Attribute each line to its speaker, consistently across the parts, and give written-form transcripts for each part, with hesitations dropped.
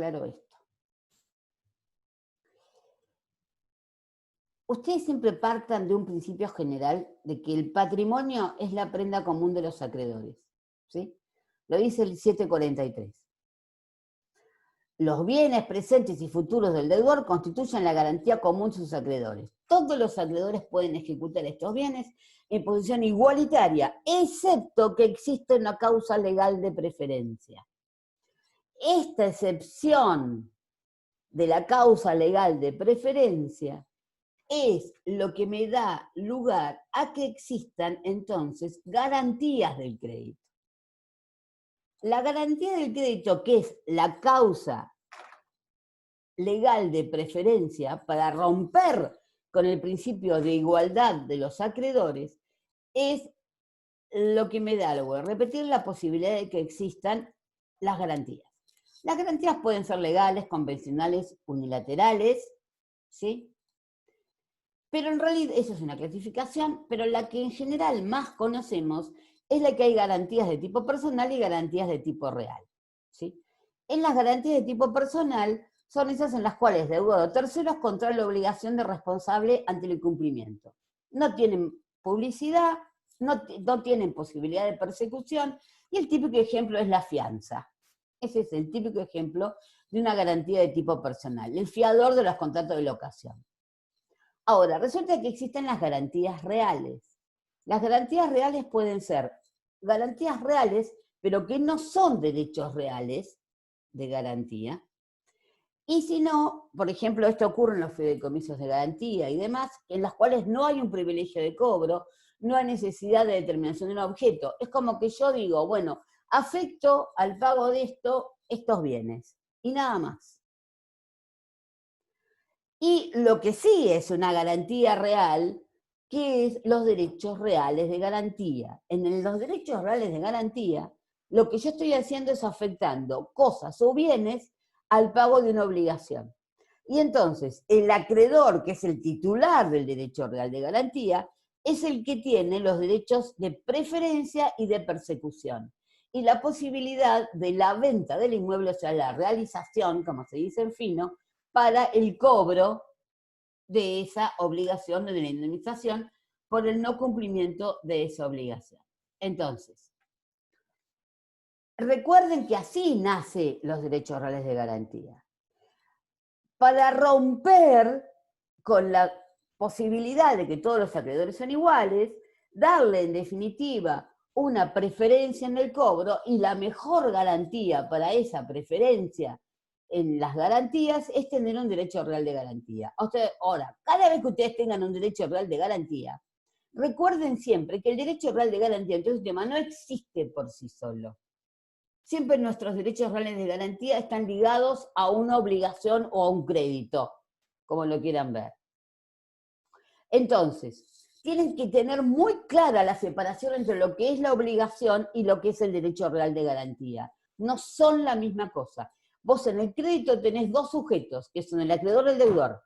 Speaker 1: claro esto. Ustedes siempre partan de un principio general de que el patrimonio es la prenda común de los acreedores, ¿sí? Lo dice el 743. Los bienes presentes y futuros del deudor constituyen la garantía común de sus acreedores. Todos los acreedores pueden ejecutar estos bienes en posición igualitaria, excepto que existe una causa legal de preferencia. Esta excepción de la causa legal de preferencia es lo que me da lugar a que existan entonces garantías del crédito. La garantía del crédito, que es la causa legal de preferencia para romper con el principio de igualdad de los acreedores, es lo que me da lugar a repetir la posibilidad de que existan las garantías. Las garantías pueden ser legales, convencionales, unilaterales, ¿sí? Pero en realidad, eso es una clasificación, pero la que en general más conocemos es la que hay garantías de tipo personal y garantías de tipo real, ¿sí? En las garantías de tipo personal son esas en las cuales deudor o terceros contrae la obligación de responsable ante el incumplimiento. No tienen publicidad, no tienen posibilidad de persecución, y el típico ejemplo es la fianza. Ese es el típico ejemplo de una garantía de tipo personal, el fiador de los contratos de locación. Ahora, resulta que existen las garantías reales. Las garantías reales pueden ser garantías reales, pero que no son derechos reales de garantía. Y si no, por ejemplo, esto ocurre en los fideicomisos de garantía y demás, en las cuales no hay un privilegio de cobro, no hay necesidad de determinación de un objeto. Es como que yo digo, bueno, afecto al pago de estos bienes, y nada más. Y lo que sí es una garantía real, que es los derechos reales de garantía. En los derechos reales de garantía, lo que yo estoy haciendo es afectando cosas o bienes al pago de una obligación. Y entonces, el acreedor, que es el titular del derecho real de garantía, es el que tiene los derechos de preferencia y de persecución. Y la posibilidad de la venta del inmueble, o sea, la realización, como se dice en fino, para el cobro de esa obligación de la indemnización por el no cumplimiento de esa obligación. Entonces, recuerden que así nacen los derechos reales de garantía. Para romper con la posibilidad de que todos los acreedores son iguales, darle en definitiva una preferencia en el cobro, y la mejor garantía para esa preferencia en las garantías es tener un derecho real de garantía. Ahora, cada vez que ustedes tengan un derecho real de garantía, recuerden siempre que el derecho real de garantía en todo este tema no existe por sí solo. Siempre nuestros derechos reales de garantía están ligados a una obligación o a un crédito, como lo quieran ver. Entonces, tienen que tener muy clara la separación entre lo que es la obligación y lo que es el derecho real de garantía. No son la misma cosa. Vos en el crédito tenés dos sujetos, que son el acreedor y el deudor,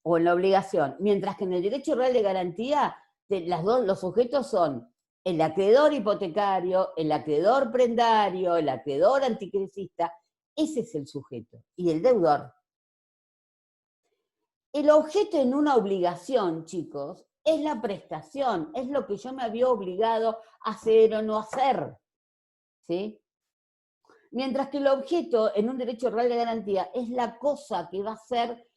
Speaker 1: o en la obligación, mientras que en el derecho real de garantía los sujetos son el acreedor hipotecario, el acreedor prendario, el acreedor anticrecista. Ese es el sujeto, y el deudor. El objeto en una obligación, chicos, es la prestación, es lo que yo me había obligado a hacer o no hacer, ¿sí? Mientras que el objeto en un derecho real de garantía es la cosa que va a ser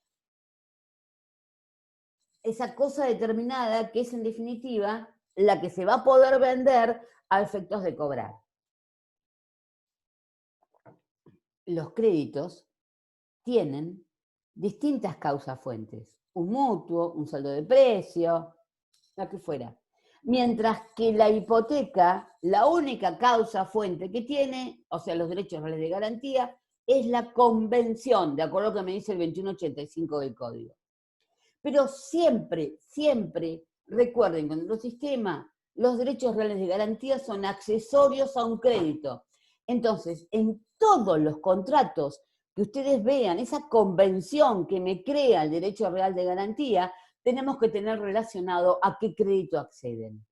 Speaker 1: esa cosa determinada, que es en definitiva la que se va a poder vender a efectos de cobrar. Los créditos tienen distintas causas fuentes, un mutuo, un saldo de precio, lo que fuera. Mientras que la hipoteca, la única causa fuente que tiene, o sea, los derechos reales de garantía, es la convención, de acuerdo a lo que me dice el 2185 del Código. Pero siempre, siempre recuerden que en nuestro sistema los derechos reales de garantía son accesorios a un crédito. Entonces, en todos los contratos que ustedes vean, esa convención que me crea el derecho real de garantía, tenemos que tener relacionado a qué crédito acceden.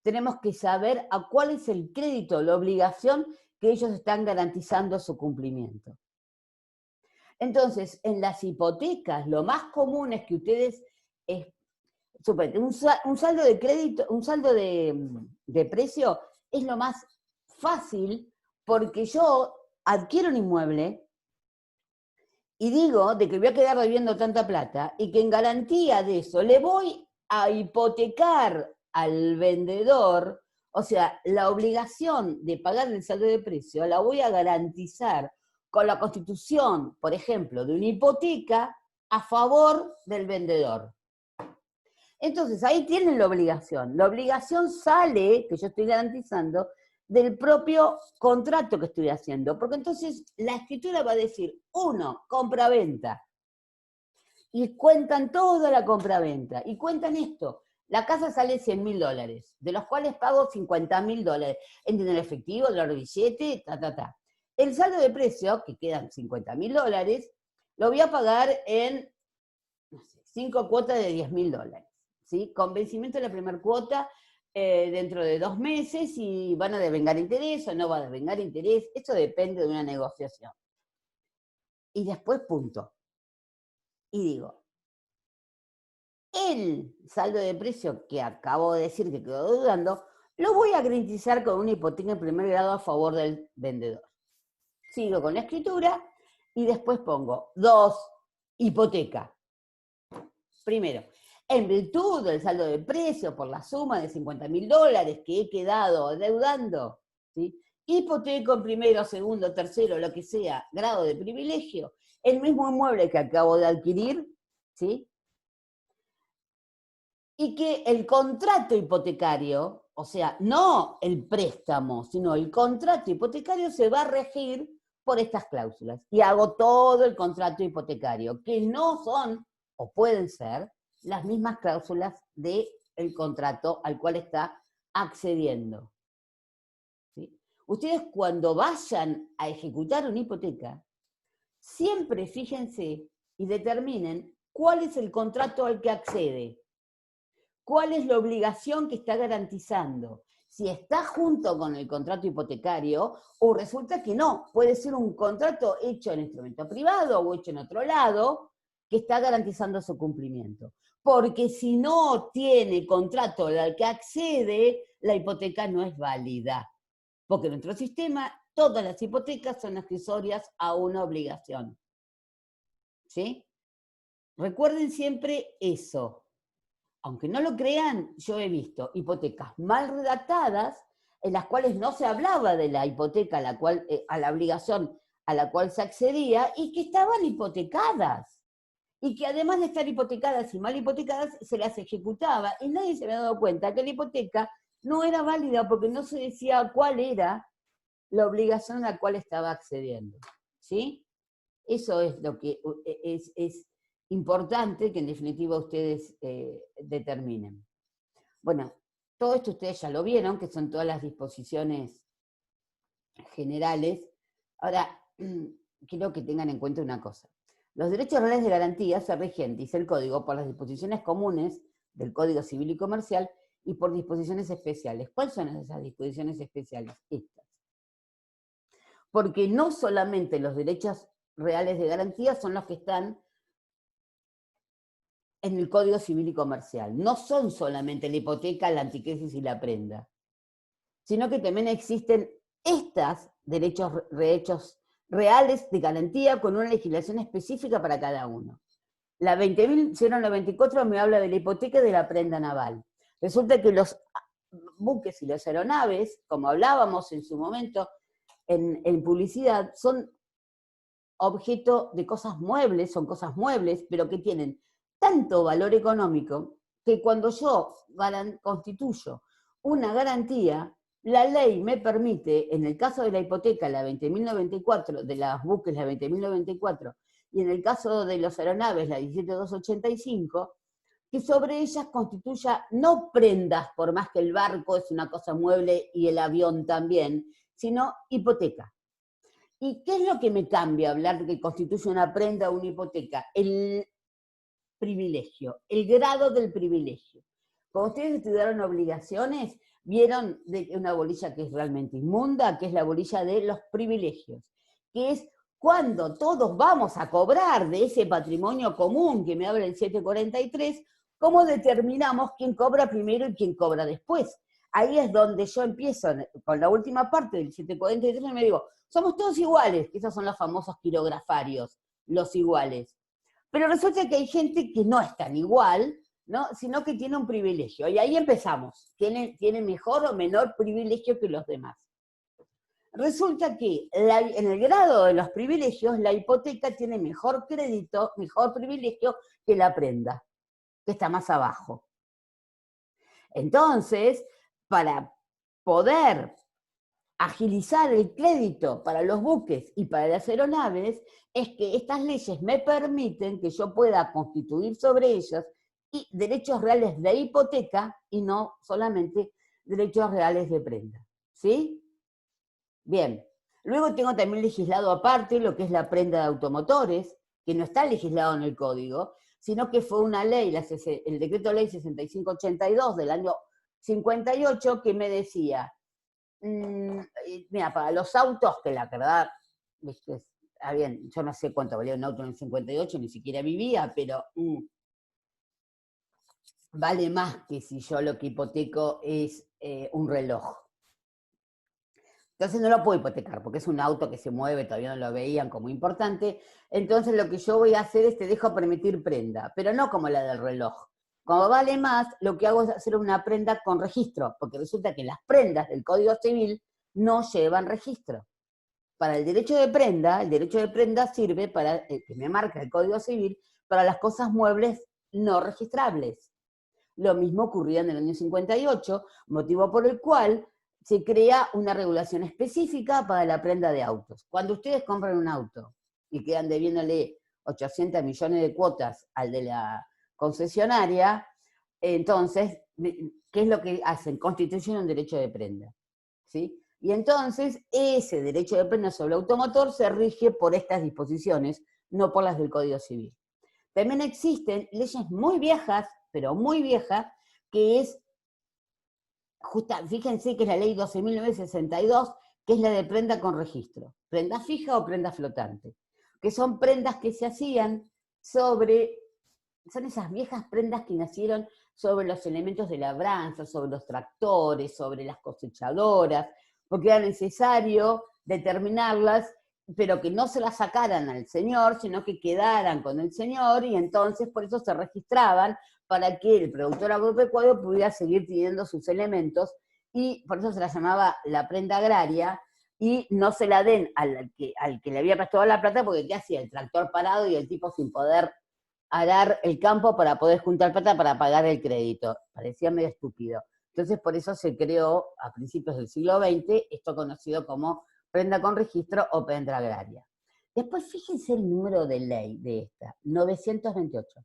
Speaker 1: Tenemos que saber a cuál es el crédito, la obligación que ellos están garantizando su cumplimiento. Entonces, en las hipotecas, lo más común es que ustedes, un saldo de crédito, un saldo de precio es lo más fácil porque yo adquiero un inmueble y digo de que voy a quedar debiendo tanta plata y que en garantía de eso le voy a hipotecar al vendedor, o sea, la obligación de pagar el saldo de precio la voy a garantizar con la constitución, por ejemplo, de una hipoteca a favor del vendedor. Entonces, ahí tienen la obligación. La obligación sale, que yo estoy garantizando, del propio contrato que estoy haciendo. Porque entonces la escritura va a decir, 1, compra-venta. Y cuentan toda la compra-venta. Y cuentan esto. La casa sale $100.000, de los cuales pago $50.000 en dinero efectivo, dólar billete, El saldo de precio, que quedan $50.000, lo voy a pagar en, no sé, 5 cuotas de $10.000. ¿Sí? Con vencimiento de la primera cuota dentro de 2 meses y van a devengar interés o no van a devengar interés. Eso depende de una negociación. Y después punto. Y digo, el saldo de precio que acabo de decir que quedó dudando, lo voy a garantizar con una hipoteca en primer grado a favor del vendedor. Sigo con la escritura y después pongo 2, hipoteca. Primero, en virtud del saldo de precio por la suma de $50.000 que he quedado adeudando, ¿sí? Hipoteco en primero, segundo, tercero, lo que sea, grado de privilegio, el mismo inmueble que acabo de adquirir, ¿sí? Y que el contrato hipotecario, o sea, no el préstamo, sino el contrato hipotecario se va a regir por estas cláusulas. Y hago todo el contrato hipotecario, que no son, o pueden ser, las mismas cláusulas del contrato al cual está accediendo. ¿Sí? Ustedes cuando vayan a ejecutar una hipoteca, siempre fíjense y determinen cuál es el contrato al que accede, cuál es la obligación que está garantizando, si está junto con el contrato hipotecario o resulta que no, puede ser un contrato hecho en instrumento privado o hecho en otro lado que está garantizando su cumplimiento. Porque si no tiene contrato al que accede, la hipoteca no es válida. Porque en nuestro sistema todas las hipotecas son accesorias a una obligación. ¿Sí? Recuerden siempre eso. Aunque no lo crean, yo he visto hipotecas mal redactadas en las cuales no se hablaba de la hipoteca a la obligación a la cual se accedía y que estaban hipotecadas. Y que además de estar hipotecadas y mal hipotecadas, se las ejecutaba y nadie se había dado cuenta que la hipoteca no era válida porque no se decía cuál era la obligación a la cual estaba accediendo. ¿Sí? Eso es lo que es importante que en definitiva ustedes determinen. Bueno, todo esto ustedes ya lo vieron, que son todas las disposiciones generales. Ahora, quiero que tengan en cuenta una cosa. Los derechos reales de garantía se rigen, dice el Código, por las disposiciones comunes del Código Civil y Comercial y por disposiciones especiales. ¿Cuáles son esas disposiciones especiales? Estas. Porque no solamente los derechos reales de garantía son los que están en el Código Civil y Comercial. No son solamente la hipoteca, la anticrisis y la prenda, sino que también existen estos derechos reales de garantía con una legislación específica para cada uno. La 20.094 me habla de la hipoteca y de la prenda naval. Resulta que los buques y las aeronaves, como hablábamos en su momento en publicidad, son objeto de cosas muebles, son cosas muebles, pero que tienen tanto valor económico que cuando yo constituyo una garantía, la ley me permite, en el caso de la hipoteca, la 20.094, de las buques, la 20.094, y en el caso de los aeronaves, la 17.285, que sobre ellas constituya no prendas, por más que el barco es una cosa mueble y el avión también, sino hipoteca. ¿Y qué es lo que me cambia hablar de que constituye una prenda o una hipoteca? El privilegio, el grado del privilegio. Cuando ustedes estudiaron obligaciones, vieron de una bolilla que es realmente inmunda, que es la bolilla de los privilegios, que es cuando todos vamos a cobrar de ese patrimonio común que me habla el 743, ¿cómo determinamos quién cobra primero y quién cobra después? Ahí es donde yo empiezo con la última parte del 743 y me digo, somos todos iguales, que esos son los famosos quirografarios, los iguales. Pero resulta que hay gente que no es tan igual, ¿no? Sino que tiene un privilegio. Y ahí empezamos. Tiene mejor o menor privilegio que los demás. Resulta que en el grado de los privilegios, la hipoteca tiene mejor crédito, mejor privilegio que la prenda, que está más abajo. Entonces, para poder agilizar el crédito para los buques y para las aeronaves, es que estas leyes me permiten que yo pueda constituir sobre ellas y derechos reales de hipoteca y no solamente derechos reales de prenda. ¿Sí? Bien. Luego tengo también legislado aparte lo que es la prenda de automotores, que no está legislado en el código, sino que fue una ley, el decreto ley 6582 del año 58, que me decía, mira, para los autos, que la verdad, está bien, yo no sé cuánto valía un auto en el 58, ni siquiera vivía, pero vale más que si yo lo que hipoteco es un reloj. Entonces no lo puedo hipotecar, porque es un auto que se mueve, todavía no lo veían como importante. Entonces lo que yo voy a hacer es te dejo permitir prenda, pero no como la del reloj. Como vale más, lo que hago es hacer una prenda con registro, porque resulta que las prendas del Código Civil no llevan registro. Para el derecho de prenda sirve para, que me marca el Código Civil, para las cosas muebles no registrables. Lo mismo ocurría en el año 58, motivo por el cual se crea una regulación específica para la prenda de autos. Cuando ustedes compran un auto y quedan debiéndole 800 millones de cuotas al de la concesionaria, entonces, ¿qué es lo que hacen? Constituyen un derecho de prenda, ¿sí? Y entonces, ese derecho de prenda sobre el automotor se rige por estas disposiciones, no por las del Código Civil. También existen leyes muy viejas, pero muy viejas, que es, fíjense que es la ley 12.962, que es la de prenda con registro, prenda fija o prenda flotante, que son prendas que se hacían sobre, son esas viejas prendas que nacieron sobre los elementos de labranza, sobre los tractores, sobre las cosechadoras, porque era necesario determinarlas, pero que no se las sacaran al señor, sino que quedaran con el señor, y entonces por eso se registraban para que el productor agropecuario pudiera seguir teniendo sus elementos, y por eso se la llamaba la prenda agraria, y no se la den al que le había prestado la plata, porque ¿qué hacía? El tractor parado y el tipo sin poder arar el campo para poder juntar plata para pagar el crédito. Parecía medio estúpido. Entonces, por eso se creó a principios del siglo XX esto conocido como prenda con registro o prenda agraria. Después, fíjense el número de ley de esta, 928.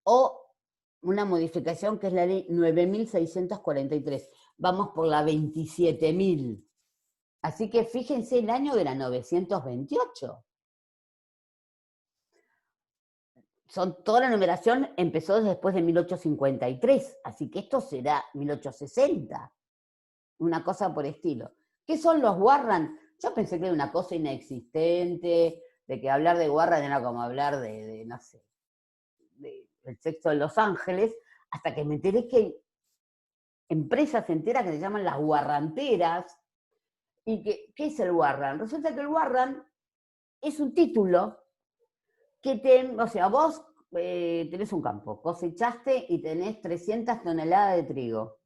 Speaker 1: O una modificación que es la ley 9.643. Vamos por la 27.000. Así que fíjense el año de la 928. Toda la numeración empezó después de 1853, así que esto será 1860, una cosa por estilo. ¿Qué son los Warran? Yo pensé que era una cosa inexistente, de que hablar de Warran era como hablar de no sé, del sexo de Los Ángeles, hasta que me enteré que hay empresas enteras que se llaman las guarranteras. ¿Y qué es el Warran? Resulta que el Warran es un título que o sea, vos tenés un campo, cosechaste y tenés 300 toneladas de trigo.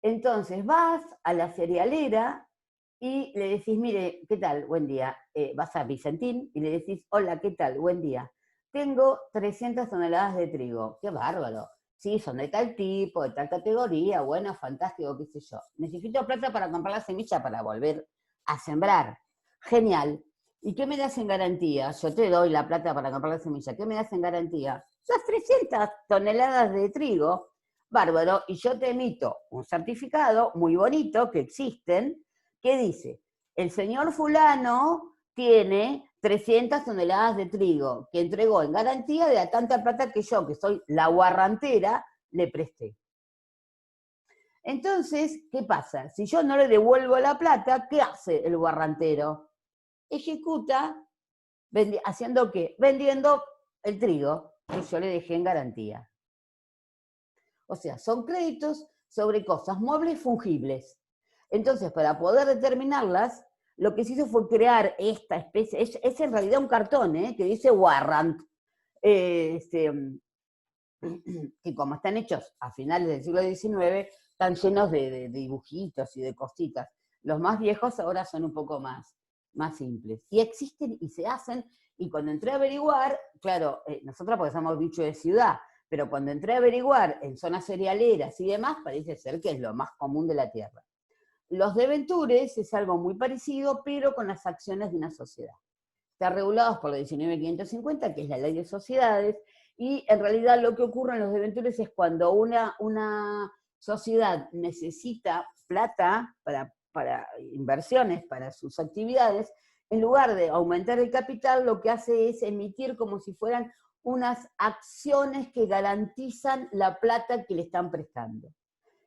Speaker 1: Entonces vas a la cerealera y le decís, mire, ¿qué tal? Buen día. Vas a Vicentín y le decís, hola, ¿qué tal? Buen día. Tengo 300 toneladas de trigo. ¡Qué bárbaro! Sí, son de tal tipo, de tal categoría, bueno, fantástico, qué sé yo. Necesito plata para comprar la semilla para volver a sembrar. Genial. ¿Y qué me das en garantía? Yo te doy la plata para comprar la semilla. ¿Qué me das en garantía? Las 300 toneladas de trigo. Bárbaro. Y yo te emito un certificado muy bonito, que existen, que dice, el señor fulano tiene 300 toneladas de trigo que entregó en garantía de la tanta plata que yo, que soy la guarrantera, le presté. Entonces, ¿qué pasa? Si yo no le devuelvo la plata, ¿qué hace el guarrantero? Ejecuta, ¿haciendo qué? Vendiendo el trigo que yo le dejé en garantía. O sea, son créditos sobre cosas muebles fungibles. Entonces, para poder determinarlas, lo que se hizo fue crear esta especie, es en realidad un cartón, que dice warrant, que como están hechos a finales del siglo XIX, están llenos de dibujitos y de cositas. Los más viejos ahora son un poco más simples. Y existen y se hacen, y cuando entré a averiguar, claro, nosotros porque somos bichos de ciudad, pero cuando entré a averiguar en zonas cerealeras y demás, parece ser que es lo más común de la tierra. Los deventures es algo muy parecido, pero con las acciones de una sociedad. Están regulados por la 19.550, que es la ley de sociedades, y en realidad lo que ocurre en los deventures es cuando una sociedad necesita plata para inversiones, para sus actividades, en lugar de aumentar el capital, lo que hace es emitir como si fueran unas acciones que garantizan la plata que le están prestando.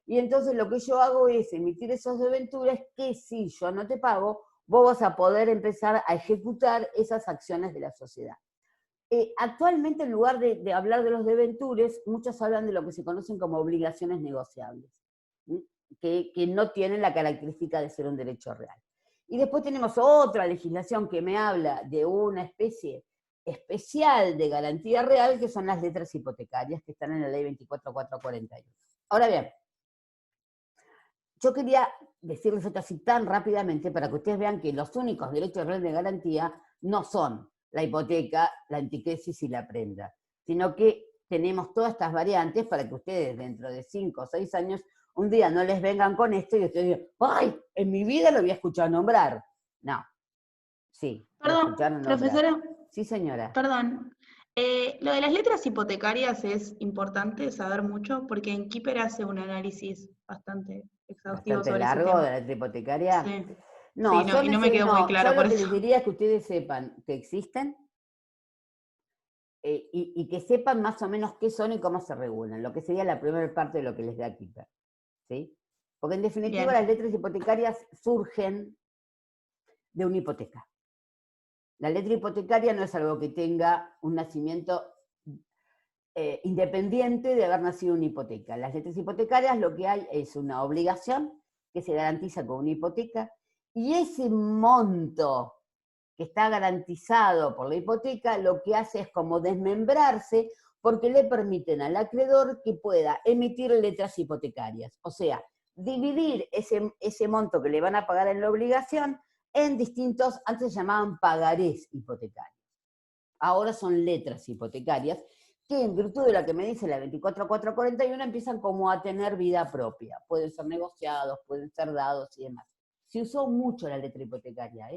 Speaker 1: Y entonces lo que yo hago es emitir esos deventures que si yo no te pago, vos vas a poder empezar a ejecutar esas acciones de la sociedad. Actualmente, en lugar de hablar de los deventures, muchos hablan de lo que se conocen como obligaciones negociables, que no tienen la característica de ser un derecho real. Y después tenemos otra legislación que me habla de una especie especial de garantía real, que son las letras hipotecarias, que están en la ley 24.441. Ahora bien, yo quería decirles esto así tan rápidamente para que ustedes vean que los únicos derechos reales de garantía no son la hipoteca, la antiquesis y la prenda, sino que tenemos todas estas variantes para que ustedes dentro de 5 o 6 años un día no les vengan con esto y ustedes digan, ¡ay! En mi vida lo había escuchado nombrar. No, sí, lo
Speaker 2: Perdón,
Speaker 1: escucharon nombrar.
Speaker 2: profesora,
Speaker 1: Sí, señora.
Speaker 2: perdón. Lo de las letras hipotecarias es importante saber mucho porque en Keeper hace un análisis bastante exhaustivo
Speaker 1: Bastante
Speaker 2: sobre ese
Speaker 1: largo de
Speaker 2: tema.
Speaker 1: la letra hipotecaria.
Speaker 2: Sí,
Speaker 1: No,
Speaker 2: sí, no, y no me quedó muy
Speaker 1: yo
Speaker 2: claro
Speaker 1: lo
Speaker 2: por
Speaker 1: que
Speaker 2: eso.
Speaker 1: les diría es que ustedes sepan que existen, y que sepan más o menos qué son y cómo se regulan, lo que sería la primera parte de lo que les da Keeper, ¿sí? Porque en definitiva las
Speaker 2: Bien,
Speaker 1: letras hipotecarias surgen de una hipoteca. La letra hipotecaria no es algo que tenga un nacimiento independiente de haber nacido una hipoteca. Las letras hipotecarias lo que hay es una obligación que se garantiza con una hipoteca, y ese monto que está garantizado por la hipoteca, lo que hace es como desmembrarse porque le permiten al acreedor que pueda emitir letras hipotecarias. O sea, dividir ese monto que le van a pagar en la obligación en distintos, antes se llamaban pagarés hipotecarios. Ahora son letras hipotecarias que en virtud de la que me dice la 24.441 empiezan como a tener vida propia. Pueden ser negociados, pueden ser dados y demás. Se usó mucho la letra hipotecaria,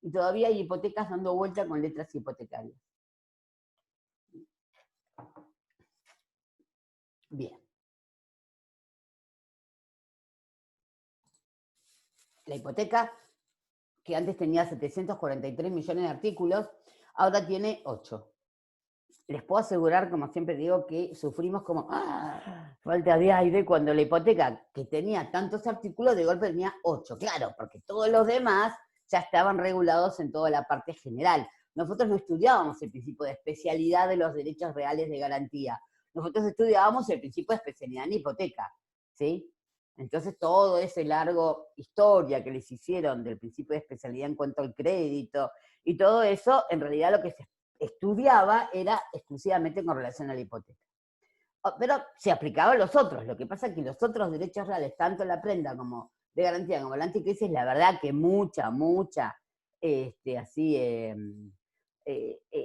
Speaker 1: y todavía hay hipotecas dando vuelta con letras hipotecarias. Bien. La hipoteca, que antes tenía 743 millones de artículos, ahora tiene 8. Les puedo asegurar, como siempre digo, que sufrimos como falta de aire cuando la hipoteca, que tenía tantos artículos, de golpe tenía 8. Claro, porque todos los demás ya estaban regulados en toda la parte general. Nosotros no estudiábamos el principio de especialidad de los derechos reales de garantía. Nosotros estudiábamos el principio de especialidad en hipoteca, ¿sí? Entonces, todo ese largo historia que les hicieron del principio de especialidad en cuanto al crédito y todo eso, en realidad lo que se estudiaba era exclusivamente con relación a la hipoteca. Pero se aplicaba a los otros. Lo que pasa es que los otros derechos reales, tanto la prenda como de garantía como la anticrisis, la verdad que mucha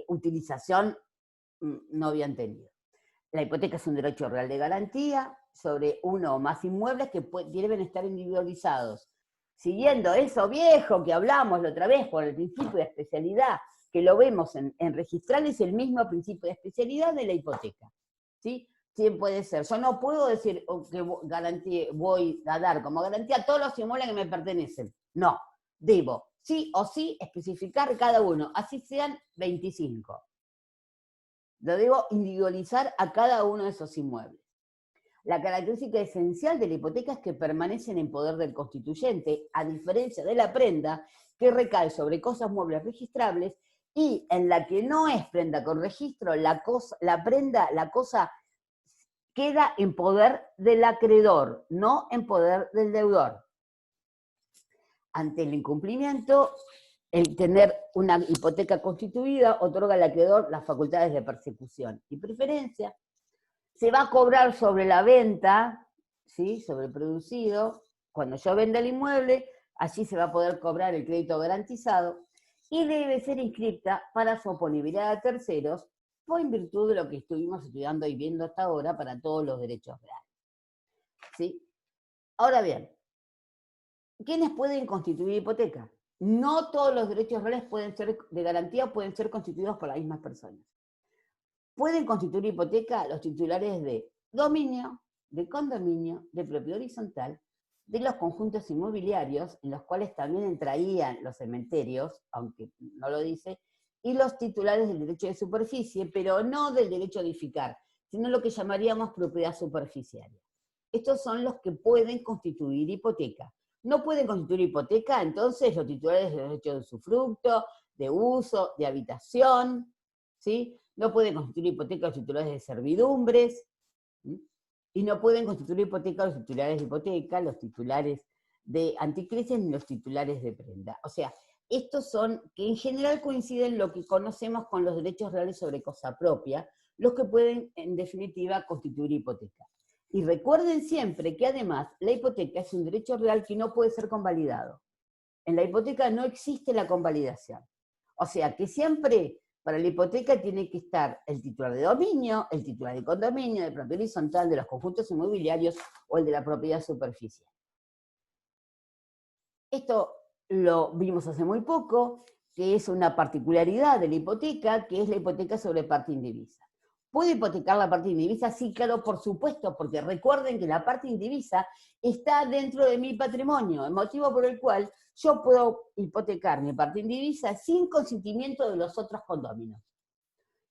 Speaker 1: utilización no habían tenido. La hipoteca es un derecho real de garantía sobre uno o más inmuebles que deben estar individualizados. Siguiendo eso viejo que hablamos la otra vez por el principio de especialidad, que lo vemos en registrales, el mismo principio de especialidad de la hipoteca. ¿Sí? ¿Quién puede ser? Yo no puedo decir que voy a dar como garantía todos los inmuebles que me pertenecen. No, debo sí o sí especificar cada uno, así sean 25. Lo debo individualizar a cada uno de esos inmuebles. La característica esencial de la hipoteca es que permanecen en poder del constituyente, a diferencia de la prenda, que recae sobre cosas muebles registrables, y en la que no es prenda con registro, la cosa queda en poder del acreedor, no en poder del deudor. Ante el incumplimiento, el tener una hipoteca constituida otorga al acreedor las facultades de persecución y preferencia. Se va a cobrar sobre la venta, ¿sí? Sobre el producido. Cuando yo venda el inmueble, allí se va a poder cobrar el crédito garantizado y debe ser inscripta para su oponibilidad a terceros, o en virtud de lo que estuvimos estudiando y viendo hasta ahora para todos los derechos reales. ¿Sí? Ahora bien, ¿quiénes pueden constituir hipoteca? No todos los derechos reales pueden ser de garantía, pueden ser constituidos por las mismas personas. Pueden constituir hipoteca los titulares de dominio, de condominio, de propiedad horizontal, de los conjuntos inmobiliarios, en los cuales también entrarían los cementerios, aunque no lo dice, y los titulares del derecho de superficie, pero no del derecho a edificar, sino lo que llamaríamos propiedad superficiaria. Estos son los que pueden constituir hipoteca. No pueden constituir hipoteca, entonces, los titulares de derecho de usufructo, de uso, de habitación, ¿sí? No pueden constituir hipoteca los titulares de servidumbres, ¿sí? Y no pueden constituir hipoteca los titulares de hipoteca, los titulares de anticrisis ni los titulares de prenda. O sea, estos son, que en general coinciden lo que conocemos con los derechos reales sobre cosa propia, los que pueden, en definitiva, constituir hipoteca. Y recuerden siempre que además la hipoteca es un derecho real que no puede ser convalidado. En la hipoteca no existe la convalidación. O sea que siempre para la hipoteca tiene que estar el titular de dominio, el titular de condominio, de propiedad horizontal, de los conjuntos inmobiliarios o el de la propiedad superficial. Esto lo vimos hace muy poco, que es una particularidad de la hipoteca, que es la hipoteca sobre parte indivisa. ¿Puedo hipotecar la parte indivisa? Sí, claro, por supuesto, porque recuerden que la parte indivisa está dentro de mi patrimonio, el motivo por el cual yo puedo hipotecar mi parte indivisa sin consentimiento de los otros condóminos.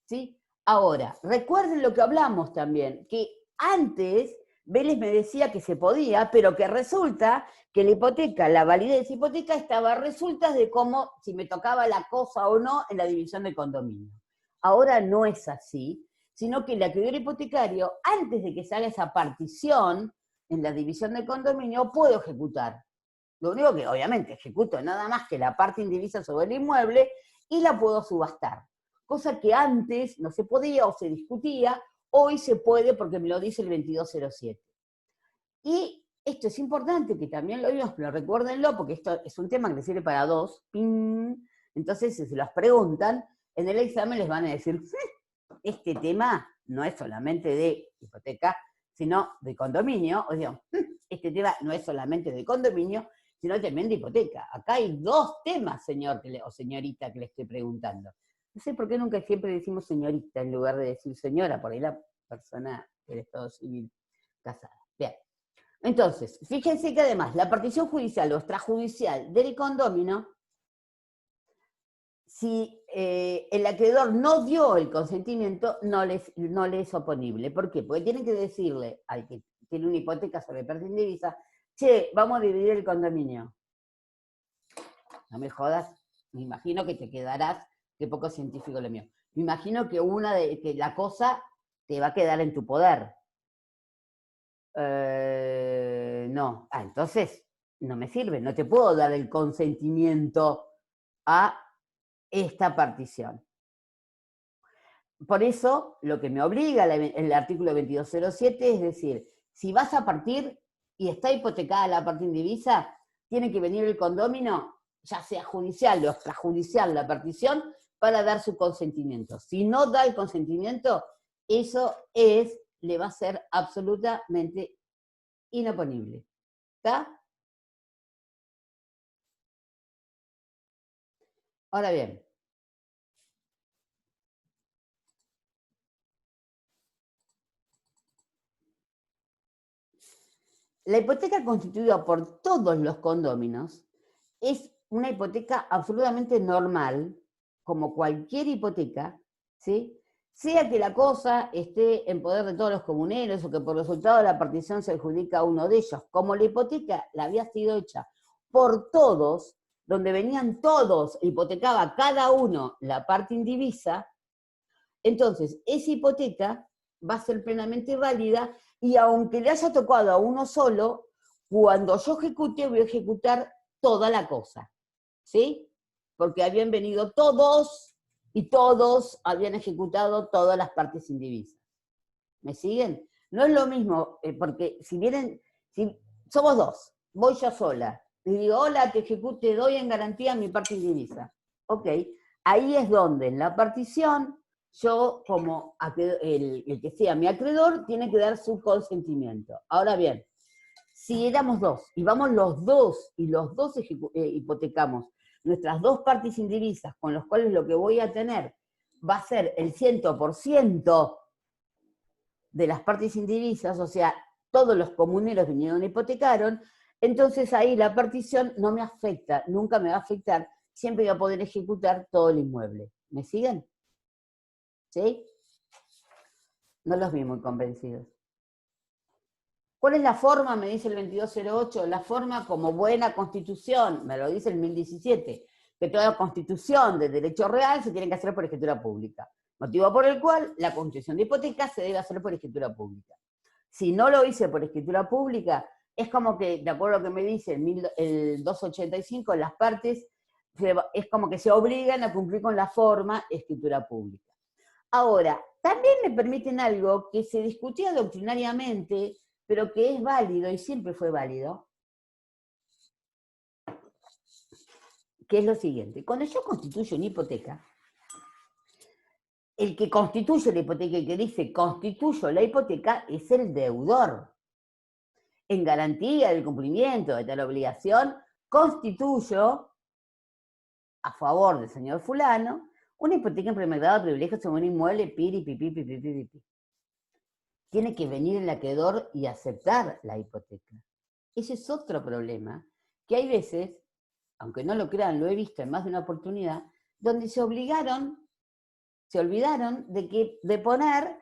Speaker 1: ¿Sí? Ahora, recuerden lo que hablamos también, que antes Vélez me decía que se podía, pero que resulta que la hipoteca, la validez de esa hipoteca estaba a resultas de cómo, si me tocaba la cosa o no en la división de condominio. Ahora no es así, sino que el acreedor hipotecario, antes de que se haga esa partición en la división de condominio, puedo ejecutar. Lo único que obviamente ejecuto nada más que la parte indivisa sobre el inmueble y la puedo subastar. Cosa que antes no se podía o se discutía, hoy se puede porque me lo dice el 2207. Y esto es importante, que también lo vimos, pero recuérdenlo, porque esto es un tema que les sirve para dos. ¡Ping! Entonces, si se los preguntan, en el examen les van a decir, este tema no es solamente de hipoteca, sino de condominio, o sea, este tema no es solamente de condominio, sino también de hipoteca. Acá hay dos temas, señor o señorita, que le estoy preguntando. No sé por qué nunca siempre decimos señorita en lugar de decir señora, por ahí la persona del Estado Civil casada. Bien. Entonces, fíjense que además la partición judicial o extrajudicial del condómino, si el acreedor no dio el consentimiento, no le es oponible. ¿Por qué? Porque tienen que decirle al que tiene una hipoteca sobre parte indivisa, che, vamos a dividir el condominio. No me jodas, me imagino que te quedarás, qué poco científico lo mío. Me imagino que que la cosa te va a quedar en tu poder. No. Entonces no me sirve, no te puedo dar el consentimiento a esta partición. Por eso, lo que me obliga el artículo 2207 es decir, si vas a partir y está hipotecada la parte indivisa, tiene que venir el condómino, ya sea judicial o extrajudicial la partición, para dar su consentimiento. Si no da el consentimiento, eso le va a ser absolutamente inoponible. ¿Está? Ahora bien, la hipoteca constituida por todos los condóminos es una hipoteca absolutamente normal, como cualquier hipoteca, ¿sí? sea que la cosa esté en poder de todos los comuneros o que por resultado de la partición se adjudica a uno de ellos, como la hipoteca la había sido hecha por todos, donde venían todos, hipotecaba cada uno la parte indivisa, entonces esa hipoteca va a ser plenamente válida y aunque le haya tocado a uno solo, cuando yo ejecute voy a ejecutar toda la cosa, ¿sí? Porque habían venido todos y todos habían ejecutado todas las partes indivisas. ¿Me siguen? No es lo mismo, porque si somos dos, voy yo sola, y digo, hola, te doy en garantía mi parte indivisa. Ok, ahí es donde en la partición, yo como el que sea mi acreedor, tiene que dar su consentimiento. Ahora bien, si éramos dos, y vamos los dos, y los dos hipotecamos nuestras dos partes indivisas, con los cuales lo que voy a tener va a ser el 100% de las partes indivisas, o sea, todos los comuneros vinieron y hipotecaron, entonces ahí la partición no me afecta, nunca me va a afectar, siempre voy a poder ejecutar todo el inmueble. ¿Me siguen? ¿Sí? No los vi muy convencidos. ¿Cuál es la forma? Me dice el 2208, la forma como buena constitución, me lo dice el 1017, que toda constitución de derecho real se tiene que hacer por escritura pública. Motivo por el cual la constitución de hipoteca se debe hacer por escritura pública. Si no lo hice por escritura pública, es como que, de acuerdo a lo que me dice el 285, las partes es como que se obligan a cumplir con la forma escritura pública. Ahora, también me permiten algo que se discutía doctrinariamente, pero que es válido y siempre fue válido, que es lo siguiente. Cuando yo constituyo una hipoteca, el que constituye la hipoteca y que dice constituyo la hipoteca es el deudor. En garantía del cumplimiento de tal obligación, constituyo, a favor del señor fulano, una hipoteca en primer grado de privilegio sobre un inmueble, piri, pipi, pipi, pipi, pipi. Tiene que venir el acreedor y aceptar la hipoteca. Ese es otro problema, que hay veces, aunque no lo crean, lo he visto en más de una oportunidad, donde se olvidaron de poner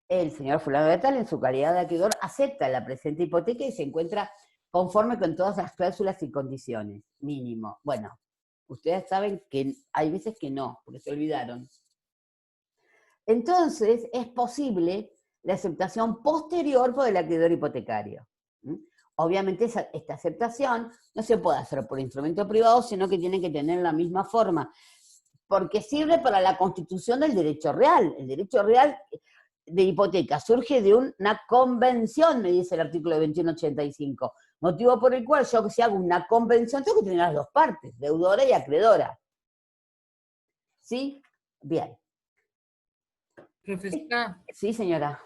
Speaker 1: el señor fulano de tal, en su calidad de acreedor, acepta la presente hipoteca y se encuentra conforme con todas las cláusulas y condiciones, mínimo. Bueno, ustedes saben que hay veces que no, porque se olvidaron. Entonces, es posible la aceptación posterior por el acreedor hipotecario. Obviamente esta aceptación no se puede hacer por instrumento privado, sino que tiene que tener la misma forma, porque sirve para la constitución del derecho real. El derecho real de hipoteca surge de una convención, me dice el artículo 2185, motivo por el cual yo, si hago una convención, tengo que tener las dos partes, deudora y acreedora. ¿Sí? Bien.
Speaker 3: Profesora,
Speaker 1: Sí, señora.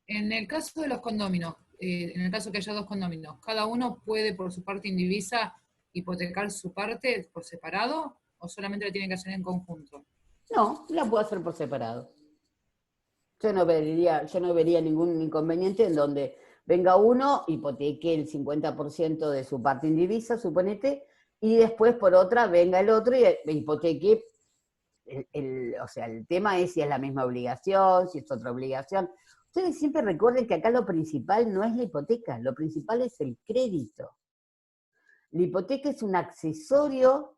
Speaker 3: en el caso de los condóminos, en el caso que haya dos condóminos, ¿cada uno puede por su parte indivisa hipotecar su parte por separado o solamente lo tiene que hacer en conjunto?
Speaker 1: No, la puedo hacer por separado. Yo no vería ningún inconveniente en donde venga uno, hipoteque el 50% de su parte indivisa, suponete, y después por otra venga el otro y hipoteque. O sea, el tema es si es la misma obligación, si es otra obligación. Ustedes siempre recuerden que acá lo principal no es la hipoteca, lo principal es el crédito. La hipoteca es un accesorio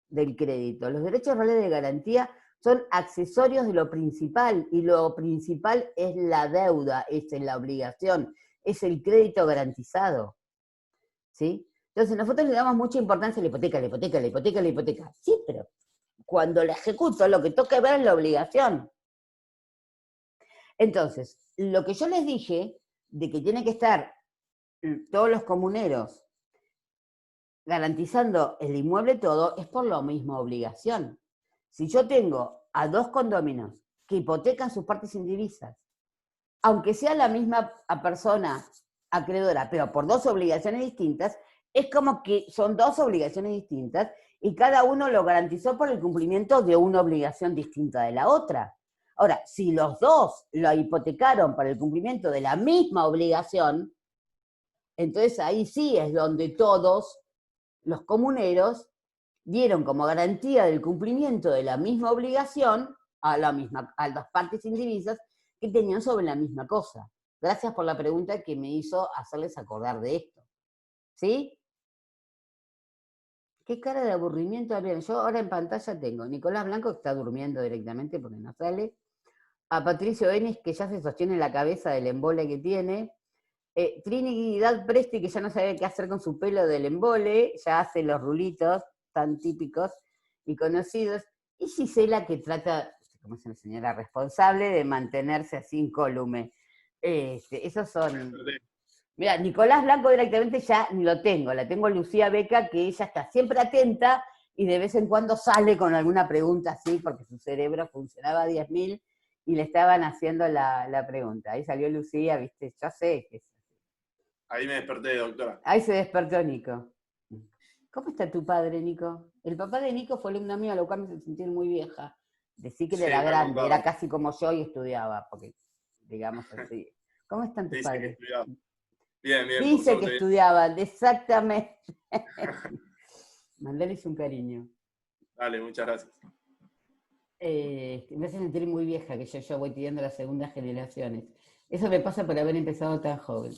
Speaker 1: del crédito. Los derechos reales de garantía son accesorios de lo principal, y lo principal es la deuda, es la obligación, es el crédito garantizado. ¿Sí? Entonces nosotros le damos mucha importancia a la hipoteca, la hipoteca, la hipoteca, la hipoteca. Sí, pero cuando la ejecuto, lo que toca ver es la obligación. Entonces, lo que yo les dije, de que tienen que estar todos los comuneros garantizando el inmueble todo, es por la misma obligación. Si yo tengo a dos condóminos que hipotecan sus partes indivisas, aunque sea la misma persona acreedora, pero por dos obligaciones distintas, es como que son dos obligaciones distintas y cada uno lo garantizó por el cumplimiento de una obligación distinta de la otra. Ahora, si los dos lo hipotecaron para el cumplimiento de la misma obligación, entonces ahí sí es donde todos los comuneros dieron como garantía del cumplimiento de la misma obligación a la misma, a las partes indivisas que tenían sobre la misma cosa. Gracias por la pregunta que me hizo hacerles acordar de esto. ¿Sí? ¿Qué cara de aburrimiento habría? Yo ahora en pantalla tengo Nicolás Blanco, que está durmiendo directamente porque no sale, a Patricio Enis, que ya se sostiene la cabeza del embole que tiene, Trinidad Presti, que ya no sabe qué hacer con su pelo del embole, ya hace los rulitos tan típicos y conocidos, y Gisela, que trata, como es una señora responsable, de mantenerse así incólume. Esos son... Mira, Nicolás Blanco directamente ya ni lo tengo, la tengo Lucía Beca, que ella está siempre atenta y de vez en cuando sale con alguna pregunta así, porque su cerebro funcionaba a 10.000 y le estaban haciendo la pregunta. Ahí salió Lucía, viste, ya sé que es así.
Speaker 4: Ahí me desperté, doctora.
Speaker 1: Ahí se despertó Nico. ¿Cómo está tu padre, Nico? El papá de Nico fue alumno mío, lo cual me hace sentir muy vieja. Decí que él
Speaker 4: Sí,
Speaker 1: era
Speaker 4: me
Speaker 1: grande,
Speaker 4: contaba.
Speaker 1: era casi como yo y estudiaba, porque, digamos así. ¿Cómo están tus
Speaker 4: Dice que
Speaker 1: padres?
Speaker 4: estudiaba. Bien, bien, por
Speaker 1: Dice que
Speaker 4: suerte bien.
Speaker 1: estudiaban, exactamente. Mandales un cariño.
Speaker 4: Dale, muchas gracias.
Speaker 1: Me hace sentir muy vieja, que yo voy pidiendo las segundas generaciones. Eso me pasa por haber empezado tan joven.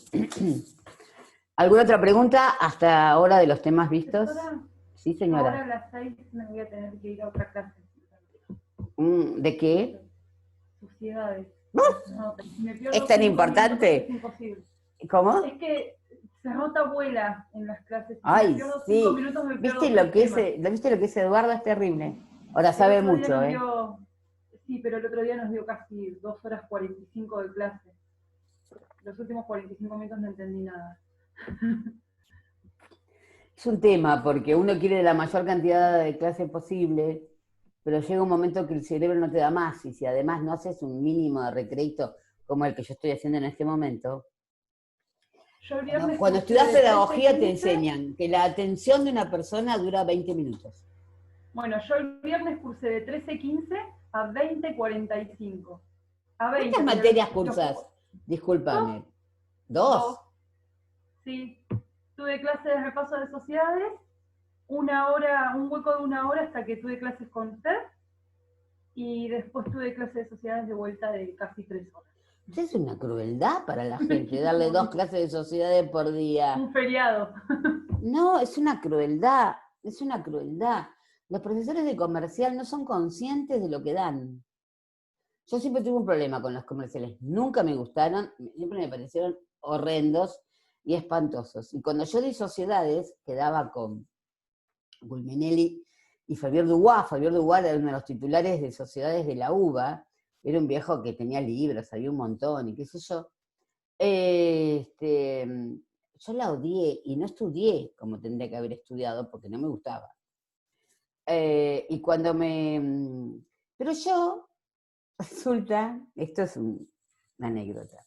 Speaker 1: ¿Alguna otra pregunta hasta ahora de los temas vistos?
Speaker 5: Profesora,
Speaker 1: Sí, señora.
Speaker 5: ahora a las 6 me voy a tener que ir a otra clase.
Speaker 1: ¿De qué?
Speaker 5: Sociedades.
Speaker 1: ¿No?
Speaker 5: No, si me pierdo
Speaker 1: ¿Es tan
Speaker 5: 5
Speaker 1: importante?
Speaker 5: minutos, es imposible.
Speaker 1: ¿Cómo?
Speaker 5: Es que se rota vuela en las clases. Si
Speaker 1: Ay,
Speaker 5: me pierdo
Speaker 1: sí.
Speaker 5: 5 minutos, me pierdo
Speaker 1: ¿Viste
Speaker 5: todo
Speaker 1: lo
Speaker 5: el
Speaker 1: que es,
Speaker 5: tema.
Speaker 1: ¿viste lo que es Eduardo? Es terrible. Ahora
Speaker 5: El
Speaker 1: sabe
Speaker 5: otro día
Speaker 1: mucho,
Speaker 5: nos
Speaker 1: ¿eh?
Speaker 5: dio- Sí, pero el otro día nos dio casi 2 horas 45 de clase. Los últimos 45 minutos no entendí nada.
Speaker 1: Es un tema, porque uno quiere la mayor cantidad de clase posible, pero llega un momento que el cerebro no te da más, y si además no haces un mínimo de recreito como el que yo estoy haciendo en este momento.
Speaker 5: Yo el viernes
Speaker 1: Cuando
Speaker 5: cursé
Speaker 1: estudias
Speaker 5: de
Speaker 1: pedagogía
Speaker 5: 13:15.
Speaker 1: te enseñan que la atención de una persona dura 20 minutos.
Speaker 5: Bueno, yo el viernes cursé de 13:15 a 20:45. A 20.
Speaker 1: ¿Cuántas
Speaker 5: pero
Speaker 1: materias
Speaker 5: lo-
Speaker 1: cursas? Discúlpame.
Speaker 5: Dos.
Speaker 1: ¿Dos?
Speaker 5: Sí. Tuve clases de repaso de sociedades, 1 hora, un hueco de 1 hora hasta que tuve clases con usted, y después tuve clases de sociedades de vuelta de casi 3 horas.
Speaker 1: Es una crueldad para la gente darle 2 clases de sociedades por día.
Speaker 5: Un feriado.
Speaker 1: No, es una crueldad, es una crueldad. Los profesores de comercial no son conscientes de lo que dan. Yo siempre tuve un problema con los comerciales, nunca me gustaron, siempre me parecieron horrendos y espantosos. Y cuando yo di sociedades, quedaba con Gulminelli y Fabián Dubois. Fabián Dubois era uno de los titulares de sociedades de la UBA, era un viejo que tenía libros, sabía un montón y qué sé yo. Yo la odié y no estudié como tendría que haber estudiado porque no me gustaba. Y cuando Pero yo, resulta, esto es una anécdota,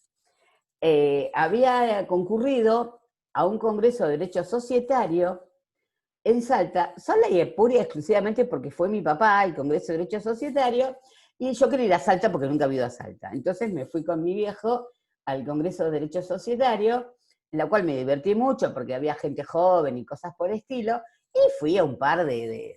Speaker 1: había concurrido a un congreso de derecho societario en Salta, sola y pura y exclusivamente porque fue mi papá el congreso de derecho societario, y yo quería ir a Salta porque nunca había ido a Salta. Entonces me fui con mi viejo al congreso de derecho societario, en la cual me divertí mucho porque había gente joven y cosas por el estilo, y fui a un par de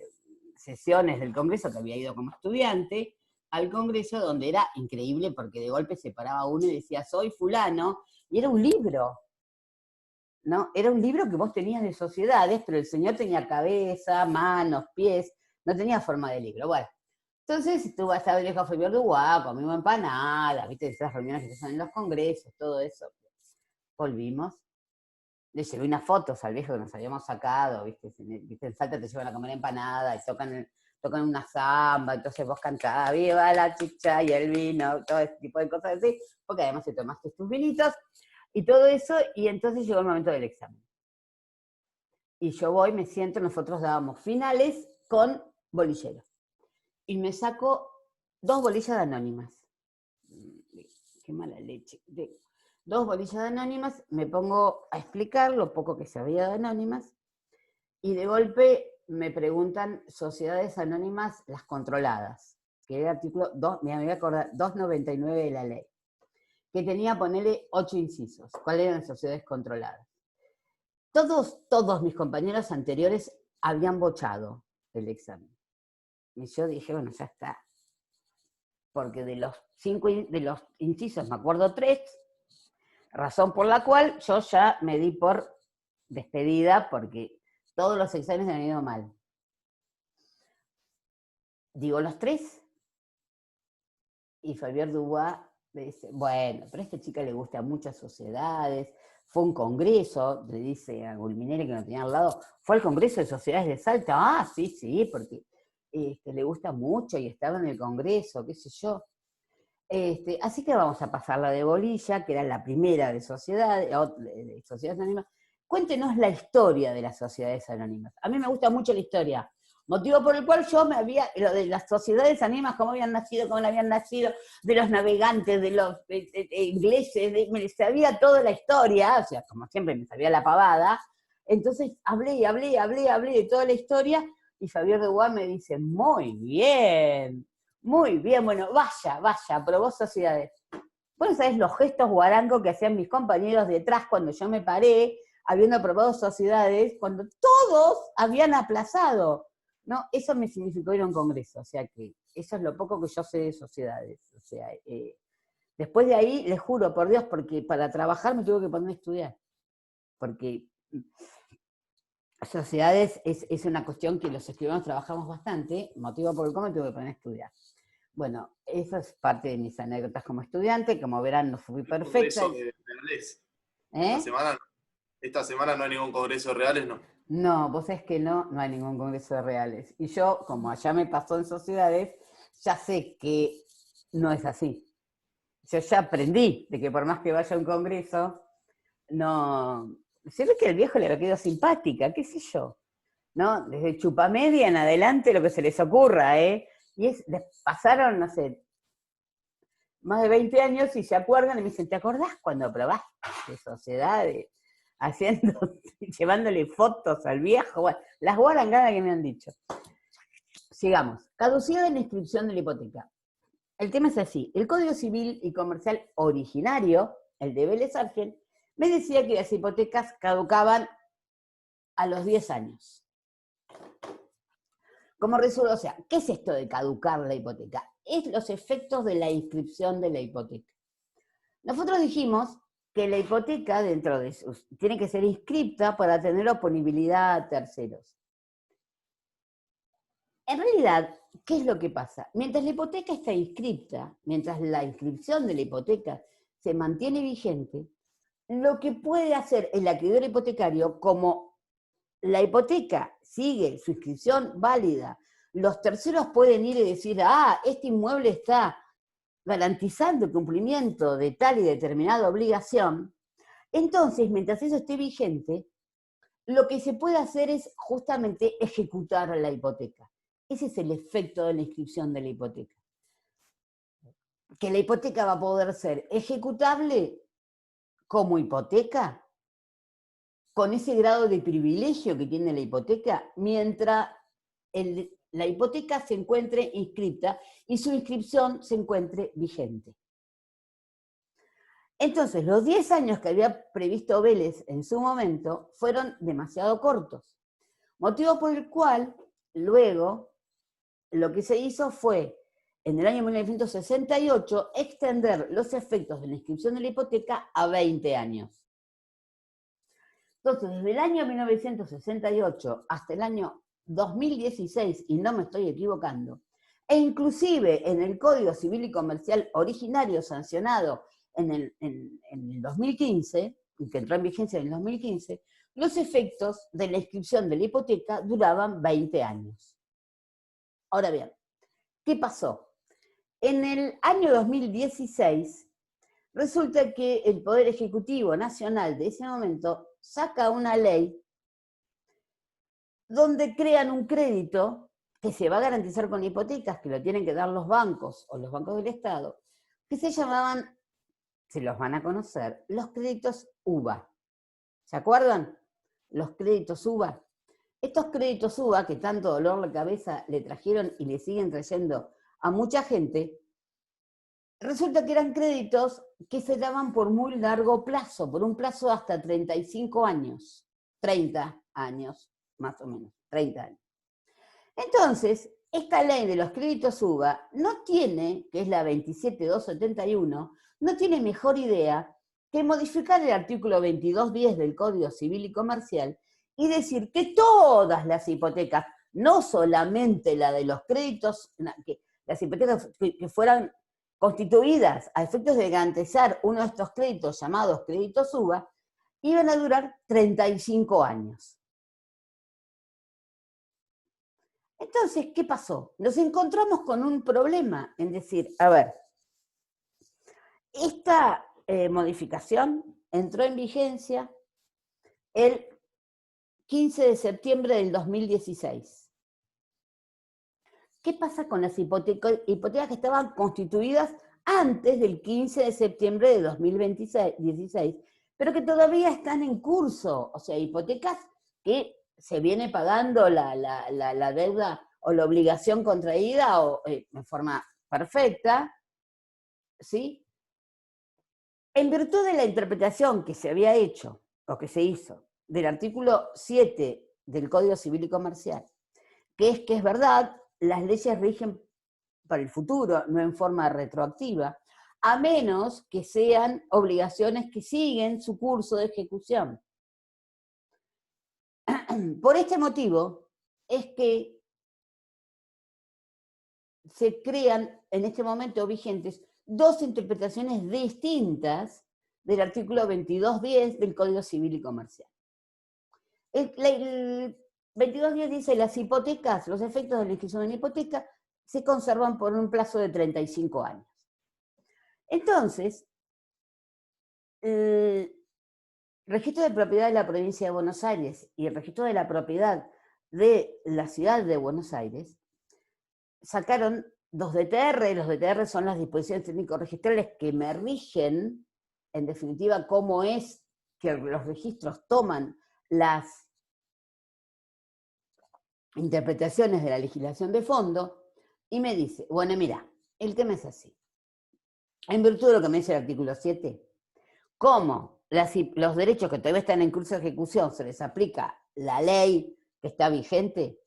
Speaker 1: sesiones del congreso que había ido como estudiante, al congreso donde era increíble porque de golpe se paraba uno y decía, soy fulano, y era un libro, ¿no? Era un libro que vos tenías de sociedades, pero el señor tenía cabeza, manos, pies, no tenía forma de libro. Bueno, entonces estuvo hasta el viejo Fabián Dubois, comimos empanadas, viste, esas reuniones que se hacen en los congresos, todo eso. Volvimos, le llevé unas fotos al viejo que nos habíamos sacado, viste, en Salta te llevan a comer empanada y tocan una samba, entonces vos cantás, viva la chicha y el vino, todo ese tipo de cosas así, porque además te tomaste tus vinitos, y todo eso, y entonces llegó el momento del examen. Y yo voy, me siento, nosotros dábamos finales con bolilleros. Y me saco 2 bolillas de anónimas. Qué mala leche. 2 bolillas de anónimas, me pongo a explicar lo poco que sabía de anónimas, y de golpe me preguntan sociedades anónimas, las controladas, que era el artículo 2, me voy a acordar, 299 de la ley, que tenía, ponerle 8 incisos. ¿Cuáles eran sociedades controladas? Todos mis compañeros anteriores habían bochado el examen. Y yo dije, bueno, ya está. porque de los incisos me acuerdo 3, razón por la cual yo ya me di por despedida porque todos los exámenes me han ido mal. Digo los 3, y Fabián Dubois le dice, bueno, pero a esta chica le gusta muchas sociedades, fue un congreso, le dice a Gulminelli que lo tenía al lado, fue al congreso de sociedades de Salta, sí, porque le gusta mucho y estaba en el congreso, qué sé yo. Así que vamos a pasarla de bolilla, que era la primera de sociedades anónimas. Cuéntenos la historia de las sociedades anónimas. A mí me gusta mucho la historia, motivo por el cual yo lo de las sociedades anónimas, cómo habían nacido, de los navegantes, de los ingleses, me sabía toda la historia, o sea, como siempre me sabía la pavada. Entonces hablé de toda la historia, y Fabián Dubois me dice, muy bien, bueno, vaya, aprobó sociedades. Bueno, ¿sabes los gestos guarangos que hacían mis compañeros detrás cuando yo me paré, habiendo aprobado sociedades, cuando todos habían aplazado? ¿No? Eso me significó ir a un congreso, o sea que eso es lo poco que yo sé de sociedades. O sea, después de ahí, les juro, por Dios, porque para trabajar me tuve que poner a estudiar, porque sociedades es una cuestión que los escribanos trabajamos bastante, motivo por el cual me tuve que poner a estudiar. Bueno, eso es parte de mis anécdotas como estudiante, como verán no fui perfecta.
Speaker 4: ¿Congreso de reales? Esta semana no hay ningún congreso de reales, ¿no?
Speaker 1: No, vos sabés que no hay ningún congreso de reales. Y yo, como allá me pasó en sociedades, ya sé que no es así. Yo ya aprendí de que por más que vaya a un congreso, no... Se ve que el viejo le había quedado simpática, qué sé yo, ¿no? Desde Chupamedia en adelante lo que se les ocurra, ¿eh? Y pasaron, no sé, más de 20 años y se acuerdan y me dicen, ¿te acordás cuando aprobaste sociedades? Llevándole fotos al viejo, bueno, las guarangadas que me han dicho. Sigamos. Caducidad de la inscripción de la hipoteca. El tema es así. El Código Civil y Comercial originario, el de Vélez Arfiel, me decía que las hipotecas caducaban a los 10 años. ¿Cómo resuelvo? O sea, ¿qué es esto de caducar la hipoteca? Es los efectos de la inscripción de la hipoteca. Nosotros dijimos que la hipoteca tiene que ser inscripta para tener oponibilidad a terceros. En realidad, ¿qué es lo que pasa? Mientras la hipoteca está inscripta, mientras la inscripción de la hipoteca se mantiene vigente, lo que puede hacer el acreedor hipotecario, como la hipoteca sigue su inscripción válida, los terceros pueden ir y decir, este inmueble está garantizando el cumplimiento de tal y determinada obligación. Entonces, mientras eso esté vigente, lo que se puede hacer es justamente ejecutar la hipoteca. Ese es el efecto de la inscripción de la hipoteca. Que la hipoteca va a poder ser ejecutable como hipoteca, con ese grado de privilegio que tiene la hipoteca, mientras la hipoteca se encuentre inscripta y su inscripción se encuentre vigente. Entonces, los 10 años que había previsto Vélez en su momento fueron demasiado cortos, motivo por el cual luego lo que se hizo fue, en el año 1968, extender los efectos de la inscripción de la hipoteca a 20 años. Entonces, desde el año 1968 hasta el año 2016, y no me estoy equivocando, e inclusive en el Código Civil y Comercial originario sancionado en el 2015, que entró en vigencia en el 2015, los efectos de la inscripción de la hipoteca duraban 20 años. Ahora bien, ¿qué pasó? En el año 2016, resulta que el Poder Ejecutivo Nacional de ese momento saca una ley donde crean un crédito que se va a garantizar con hipotecas, que lo tienen que dar los bancos o los bancos del Estado, que se llamaban, se los van a conocer, los créditos UVA. ¿Se acuerdan? Los créditos UVA. Estos créditos UVA, que tanto dolor de cabeza le trajeron y le siguen trayendo a mucha gente, resulta que eran créditos que se daban por muy largo plazo, por un plazo hasta 35 años, 30 años, más o menos, 30 años. Entonces, esta ley de los créditos UBA no tiene, que es la 27271, no tiene mejor idea que modificar el artículo 2210 del Código Civil y Comercial y decir que todas las hipotecas, no solamente la de los créditos, que las hipotecas que fueran constituidas a efectos de garantizar uno de estos créditos llamados créditos UBA, iban a durar 35 años. Entonces, ¿qué pasó? Nos encontramos con un problema en decir, a ver, esta modificación entró en vigencia el 15 de septiembre del 2016. ¿Qué pasa con las hipotecas que estaban constituidas antes del 15 de septiembre de 2016, pero que todavía están en curso? O sea, hipotecas que se viene pagando la deuda o la obligación contraída o, en forma perfecta, ¿sí? En virtud de la interpretación que se había hecho, o que se hizo, del artículo 7 del Código Civil y Comercial, que es verdad, las leyes rigen para el futuro, no en forma retroactiva, a menos que sean obligaciones que siguen su curso de ejecución. Por este motivo es que se crean en este momento vigentes dos interpretaciones distintas del artículo 2210 del Código Civil y Comercial. El 2210 dice las hipotecas, los efectos de la inscripción de una hipoteca se conservan por un plazo de 35 años. Entonces, el registro de propiedad de la provincia de Buenos Aires y el registro de la propiedad de la ciudad de Buenos Aires sacaron dos DTR. Los DTR son las disposiciones técnico-registrales que me rigen, en definitiva, cómo es que los registros toman las interpretaciones de la legislación de fondo, y me dice, bueno, mira, el tema es así. En virtud de lo que me dice el artículo 7, como los derechos que todavía están en curso de ejecución se les aplica la ley que está vigente,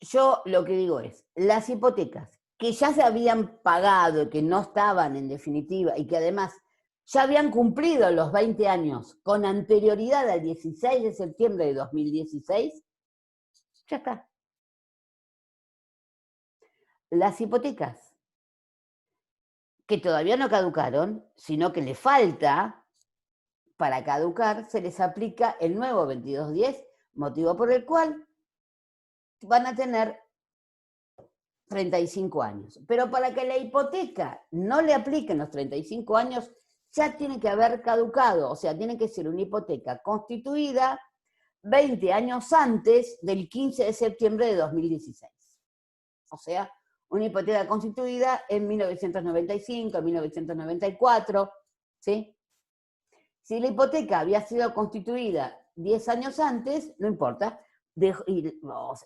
Speaker 1: yo lo que digo es, las hipotecas que ya se habían pagado, que no estaban en definitiva, y que además ya habían cumplido los 20 años con anterioridad al 16 de septiembre de 2016, ya está. Las hipotecas que todavía no caducaron, sino que le falta para caducar, se les aplica el nuevo 2210, motivo por el cual van a tener 35 años. Pero para que la hipoteca no le apliquen los 35 años, ya tiene que haber caducado, o sea, tiene que ser una hipoteca constituida 20 años antes del 15 de septiembre de 2016. O sea, una hipoteca constituida en 1995, en 1994, ¿sí? Si la hipoteca había sido constituida 10 años antes, no importa,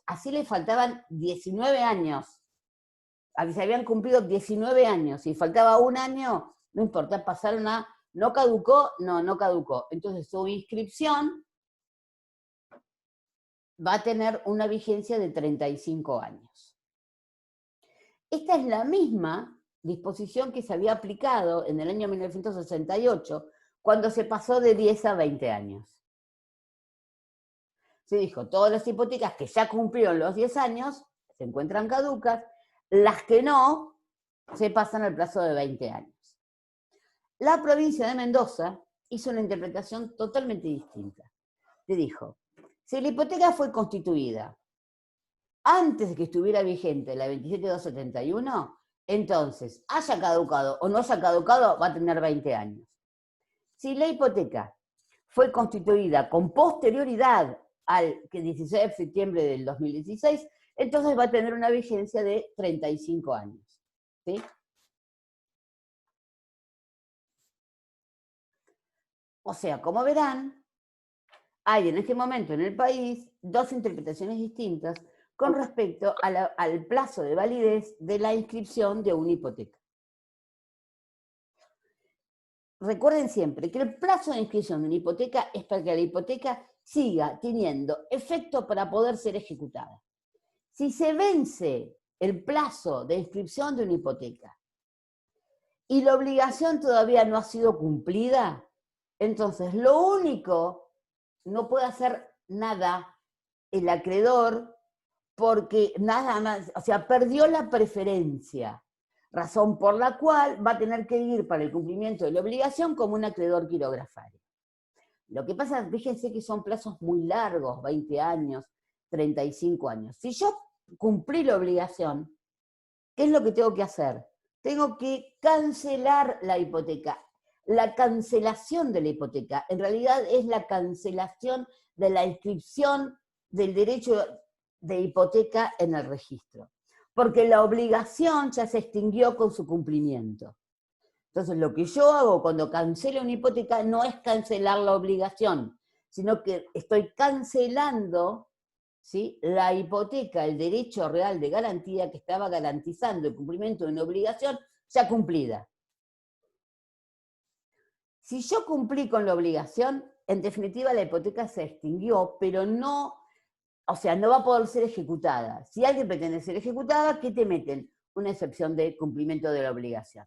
Speaker 1: así le faltaban 19 años. Se habían cumplido 19 años, si faltaba un año, no importa, pasaron a, ¿no caducó? No caducó. Entonces su inscripción va a tener una vigencia de 35 años. Esta es la misma disposición que se había aplicado en el año 1968, cuando se pasó de 10 a 20 años. Se dijo, todas las hipotecas que ya cumplieron los 10 años se encuentran caducas, las que no, se pasan al plazo de 20 años. La provincia de Mendoza hizo una interpretación totalmente distinta. Le dijo, si la hipoteca fue constituida antes de que estuviera vigente la 27271, entonces, haya caducado o no haya caducado, va a tener 20 años. Si la hipoteca fue constituida con posterioridad al 16 de septiembre del 2016, entonces va a tener una vigencia de 35 años. ¿Sí? O sea, como verán, hay en este momento en el país dos interpretaciones distintas con respecto al plazo de validez de la inscripción de una hipoteca. Recuerden siempre que el plazo de inscripción de una hipoteca es para que la hipoteca siga teniendo efecto para poder ser ejecutada. Si se vence el plazo de inscripción de una hipoteca y la obligación todavía no ha sido cumplida, entonces lo único, no puede hacer nada el acreedor porque nada más, o sea, perdió la preferencia, razón por la cual va a tener que ir para el cumplimiento de la obligación como un acreedor quirografario. Lo que pasa, fíjense que son plazos muy largos, 20 años, 35 años. Si yo cumplí la obligación, ¿qué es lo que tengo que hacer? Tengo que cancelar la hipoteca. La cancelación de la hipoteca, en realidad es la cancelación de la inscripción del derecho de hipoteca en el registro, porque la obligación ya se extinguió con su cumplimiento. Entonces, lo que yo hago cuando cancelo una hipoteca no es cancelar la obligación, sino que estoy cancelando, ¿sí?, la hipoteca, el derecho real de garantía que estaba garantizando el cumplimiento de una obligación ya cumplida. Si yo cumplí con la obligación, en definitiva la hipoteca se extinguió, pero no, o sea, no va a poder ser ejecutada. Si alguien pretende ser ejecutada, ¿qué te meten? Una excepción de cumplimiento de la obligación.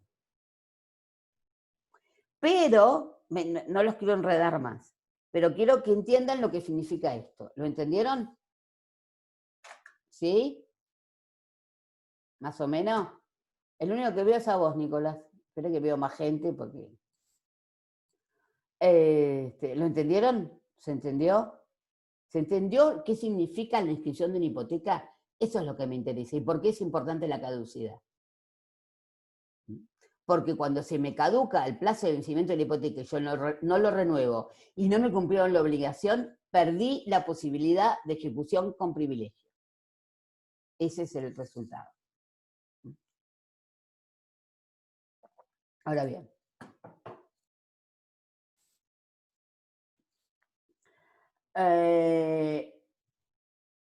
Speaker 1: Pero, no los quiero enredar más, pero quiero que entiendan lo que significa esto. ¿Lo entendieron? ¿Sí? ¿Más o menos? El único que veo es a vos, Nicolás. Espero que veo más gente porque... ¿lo entendieron? ¿Se entendió? ¿Se entendió qué significa la inscripción de una hipoteca? Eso es lo que me interesa. ¿Y por qué es importante la caducidad? Porque cuando se me caduca el plazo de vencimiento de la hipoteca y yo no lo renuevo y no me cumplieron la obligación, perdí la posibilidad de ejecución con privilegio. Ese es el resultado. Ahora bien,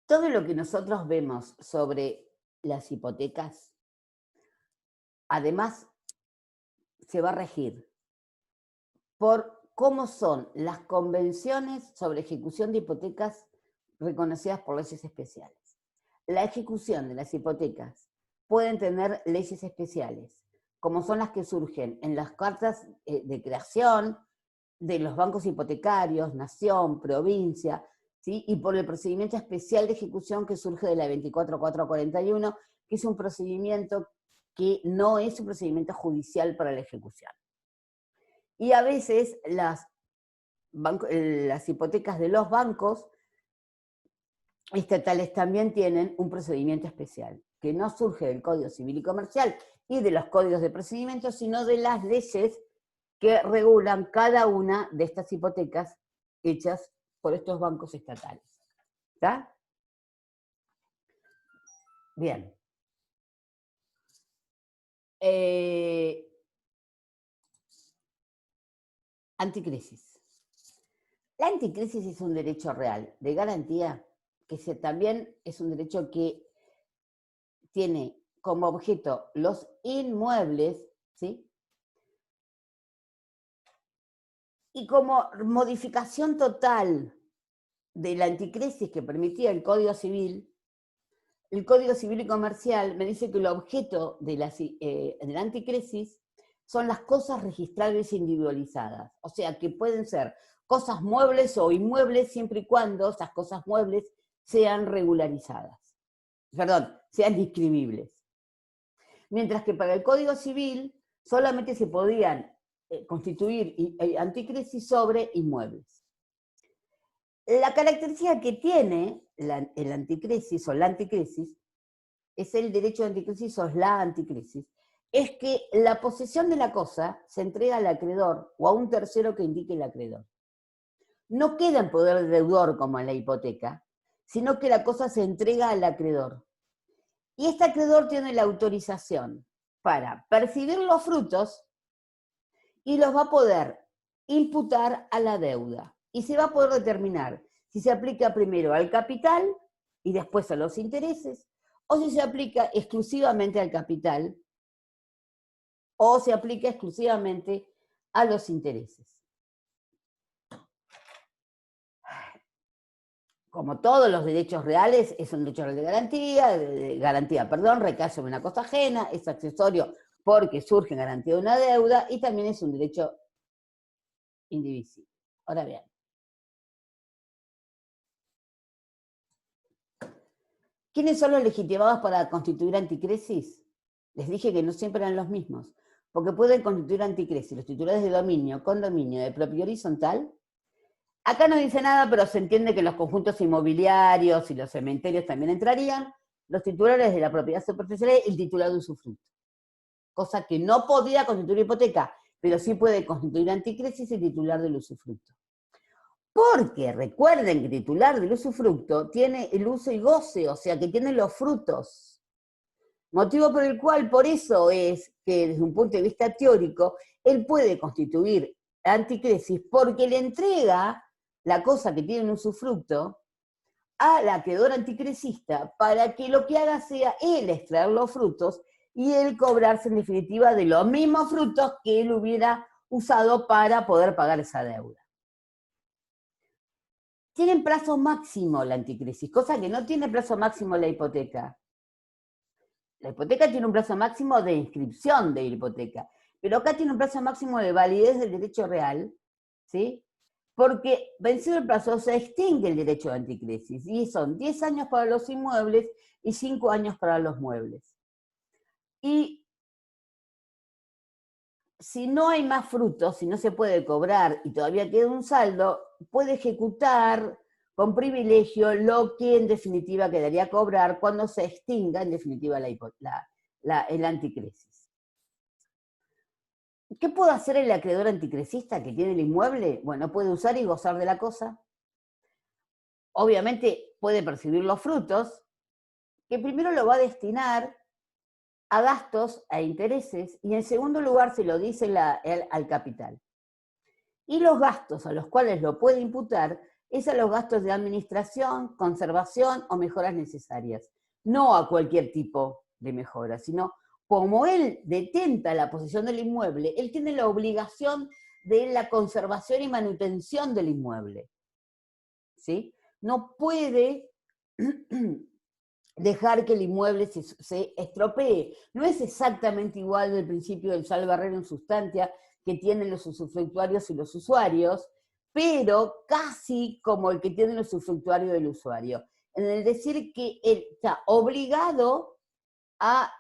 Speaker 1: todo lo que nosotros vemos sobre las hipotecas, además, se va a regir por cómo son las convenciones sobre ejecución de hipotecas reconocidas por leyes especiales. La ejecución de las hipotecas pueden tener leyes especiales, como son las que surgen en las cartas de creación de los bancos hipotecarios, nación, provincia, ¿sí?, y por el procedimiento especial de ejecución que surge de la 24441, que es un procedimiento que no es un procedimiento judicial para la ejecución. Y a veces las hipotecas de los bancos estatales también tienen un procedimiento especial, que no surge del Código Civil y Comercial y de los códigos de procedimiento, sino de las leyes que regulan cada una de estas hipotecas hechas por estos bancos estatales. ¿Está? Bien. Anticrisis. La anticrisis es un derecho real de garantía, que también es un derecho que tiene como objeto los inmuebles, ¿sí?, y como modificación total de la anticrisis que permitía el Código Civil y Comercial me dice que el objeto de la anticrisis son las cosas registrables e individualizadas. O sea, que pueden ser cosas muebles o inmuebles siempre y cuando esas cosas muebles sean regularizadas. Perdón, sean inscribibles. Mientras que para el Código Civil solamente se podían constituir anticrisis sobre inmuebles. La característica que tiene el anticrisis o la anticrisis, es el derecho de anticrisis o la anticrisis, es que la posesión de la cosa se entrega al acreedor o a un tercero que indique el acreedor. No queda en poder del deudor como en la hipoteca, sino que la cosa se entrega al acreedor. Y este acreedor tiene la autorización para percibir los frutos y los va a poder imputar a la deuda. Y se va a poder determinar si se aplica primero al capital y después a los intereses, o si se aplica exclusivamente al capital, o se aplica exclusivamente a los intereses. como todos los derechos reales, es un derecho real de garantía, recae sobre una cosa ajena, es accesorio porque surge en garantía de una deuda y también es un derecho indivisible. Ahora bien, ¿quiénes son los legitimados para constituir anticresis? Les dije que no siempre eran los mismos, porque pueden constituir anticresis los titulares de dominio, condominio, de propiedad horizontal. Acá no dice nada, pero se entiende que los conjuntos inmobiliarios y los cementerios también entrarían, los titulares de la propiedad superficial y el titular de usufructo. Cosa que no podría constituir hipoteca, pero sí puede constituir anticresis el titular del usufructo. Porque recuerden que el titular del usufructo tiene el uso y goce, o sea que tiene los frutos. Motivo por el cual, por eso es que desde un punto de vista teórico, él puede constituir anticresis porque le entrega la cosa que tiene un usufructo al acreedor anticresista para que lo que haga sea él extraer los frutos y él cobrarse en definitiva de los mismos frutos que él hubiera usado para poder pagar esa deuda. Tienen plazo máximo la anticresis, cosa que no tiene plazo máximo la hipoteca. La hipoteca tiene un plazo máximo de inscripción de hipoteca, pero acá tiene un plazo máximo de validez del derecho real, ¿sí? Porque vencido el plazo se extingue el derecho de anticresis, y son 10 años para los inmuebles y 5 años para los muebles. Y si no hay más frutos, si no se puede cobrar y todavía queda un saldo, puede ejecutar con privilegio lo que en definitiva quedaría a cobrar cuando se extinga en definitiva el anticresis. ¿Qué puede hacer el acreedor anticresista que tiene el inmueble? Bueno, puede usar y gozar de la cosa. Obviamente puede percibir los frutos, que primero lo va a destinar a gastos, a intereses, y en segundo lugar se lo dice al capital. Y los gastos a los cuales lo puede imputar es a los gastos de administración, conservación o mejoras necesarias. No a cualquier tipo de mejora, sino como él detenta la posesión del inmueble, él tiene la obligación de la conservación y manutención del inmueble. ¿Sí? No puede dejar que el inmueble se estropee. No es exactamente igual del principio del salvarrero en sustancia que tienen los usufructuarios y los usuarios, pero casi como el que tiene el usufructuario del usuario. En el decir que él está obligado a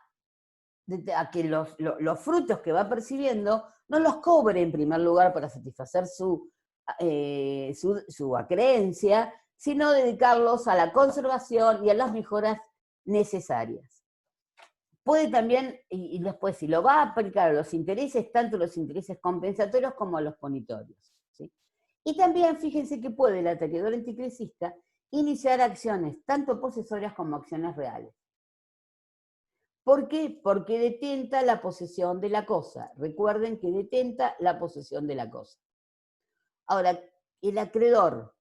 Speaker 1: que los frutos que va percibiendo no los cobre en primer lugar para satisfacer su acreencia, sino dedicarlos a la conservación y a las mejoras necesarias. Puede también, y después si lo va a aplicar a los intereses, tanto los intereses compensatorios como a los punitorios, ¿sí? Y también fíjense que puede el acreedor anticresista iniciar acciones tanto posesorias como acciones reales. ¿Por qué? Porque detenta la posesión de la cosa. Recuerden que detenta la posesión de la cosa. Ahora, el acreedor,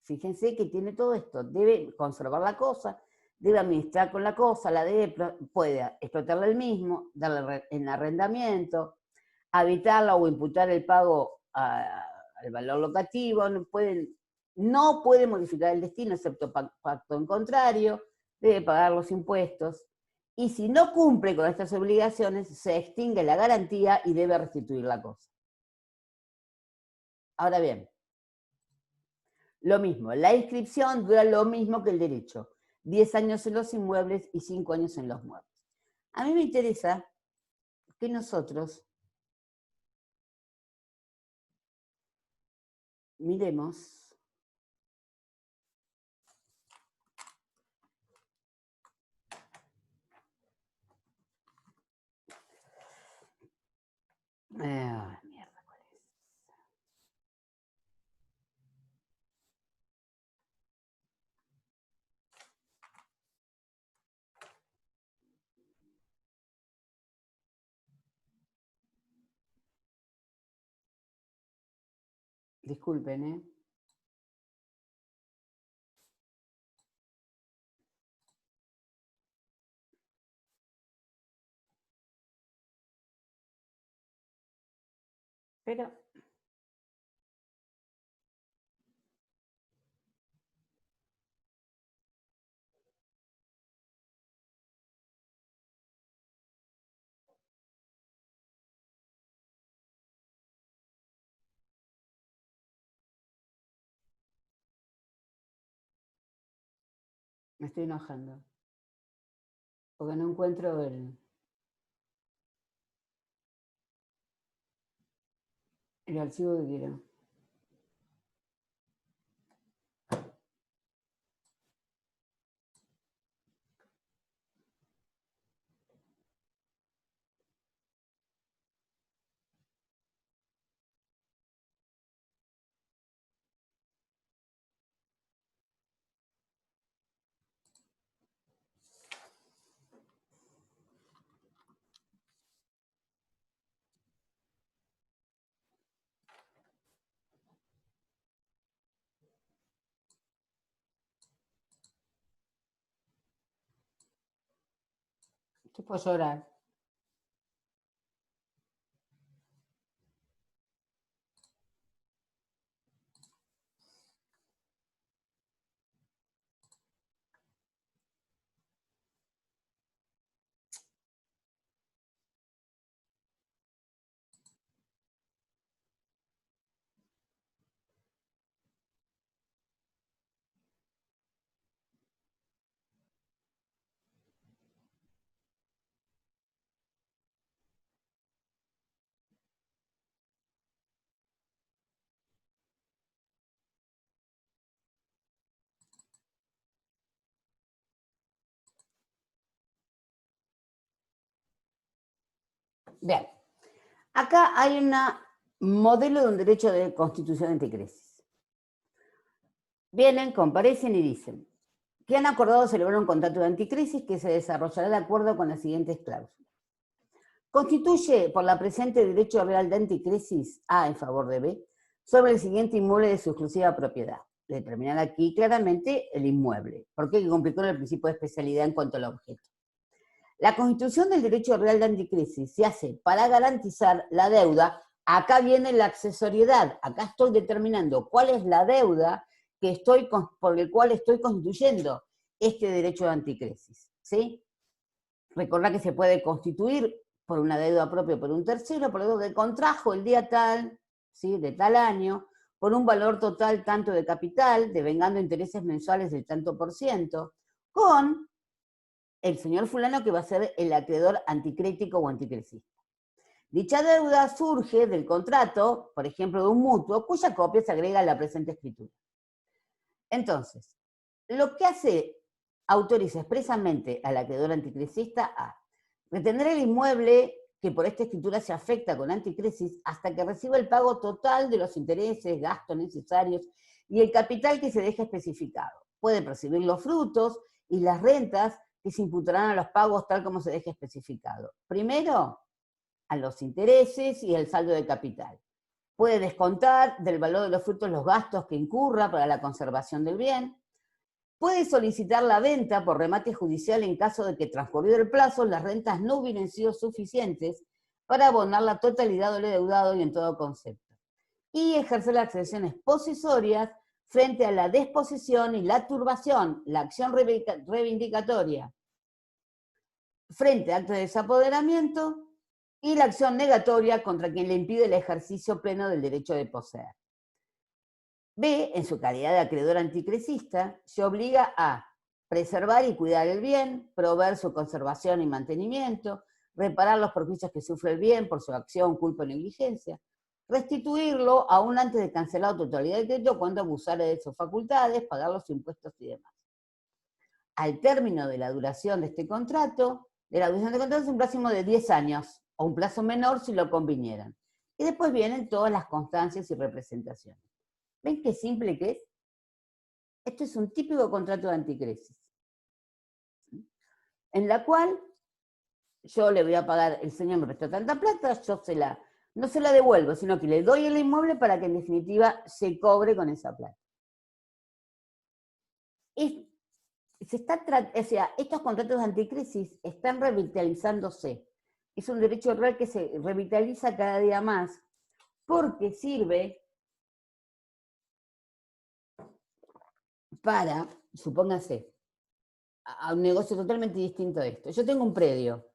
Speaker 1: fíjense que tiene todo esto, debe conservar la cosa, debe administrar con la cosa, puede explotarla él mismo, darle en arrendamiento, habitarla o imputar el pago al valor locativo, no puede modificar el destino excepto pacto en contrario, debe pagar los impuestos, y si no cumple con estas obligaciones, se extingue la garantía y debe restituir la cosa. Ahora bien, lo mismo, la inscripción dura lo mismo que el derecho, 10 años en los inmuebles y 5 años en los muebles. A mí me interesa que nosotros miremos mierda, ¿cuál es? Disculpen, ¿eh? Pero Me estoy enojando. Porque no encuentro el archivo que quiero. Estoy por llorar. Bien, acá hay un modelo de un derecho de constitución anticrisis. Vienen, comparecen y dicen que han acordado celebrar un contrato de anticrisis que se desarrollará de acuerdo con las siguientes cláusulas. Constituye por la presente derecho real de anticrisis A en favor de B sobre el siguiente inmueble de su exclusiva propiedad. Determinar aquí claramente el inmueble, porque hay que cumplir con el principio de especialidad en cuanto al objeto. La constitución del derecho real de anticrisis se hace para garantizar la deuda. Acá viene la accesoriedad. Acá estoy determinando cuál es la deuda por el cual estoy constituyendo este derecho de anticrisis. ¿Sí? Recordá que se puede constituir por una deuda propia por un tercero, por algo que contrajo el día tal, ¿sí? De tal año, por un valor total tanto de capital, devengando intereses mensuales del tanto por ciento, con el señor fulano que va a ser el acreedor anticrítico o anticrisista. Dicha deuda surge del contrato, por ejemplo, de un mutuo, cuya copia se agrega a la presente escritura. Entonces, lo que autoriza expresamente al acreedor anticrisista a retener el inmueble que por esta escritura se afecta con anticrisis hasta que reciba el pago total de los intereses, gastos necesarios y el capital que se deje especificado. Puede percibir los frutos y las rentas que se imputarán a los pagos tal como se deje especificado. Primero, a los intereses y el saldo de capital. Puede descontar del valor de los frutos los gastos que incurra para la conservación del bien. Puede solicitar la venta por remate judicial en caso de que transcurrido el plazo las rentas no hubieran sido suficientes para abonar la totalidad del deudado y en todo concepto. Y ejercer las acciones posesorias frente a la desposesión y la turbación, la acción reivindicatoria frente a actos de desapoderamiento y la acción negatoria contra quien le impide el ejercicio pleno del derecho de poseer. B, en su calidad de acreedor anticrisista, se obliga a preservar y cuidar el bien, proveer su conservación y mantenimiento, reparar los perjuicios que sufre el bien por su acción, culpa o negligencia, restituirlo aún antes de cancelar la totalidad del crédito cuando abusare de sus facultades, pagar los impuestos y demás. Al término de la duración de este contrato, es un plazo de 10 años, o un plazo menor si lo convinieran. Y después vienen todas las constancias y representaciones. ¿Ven qué simple que es? Esto es un típico contrato de anticrisis, en la cual yo le voy a pagar, el señor me prestó tanta plata, yo no se la devuelvo, sino que le doy el inmueble para que en definitiva se cobre con esa plata. Estos contratos de anticrisis están revitalizándose. Es un derecho real que se revitaliza cada día más, porque sirve para, supóngase, a un negocio totalmente distinto de esto. Yo tengo un predio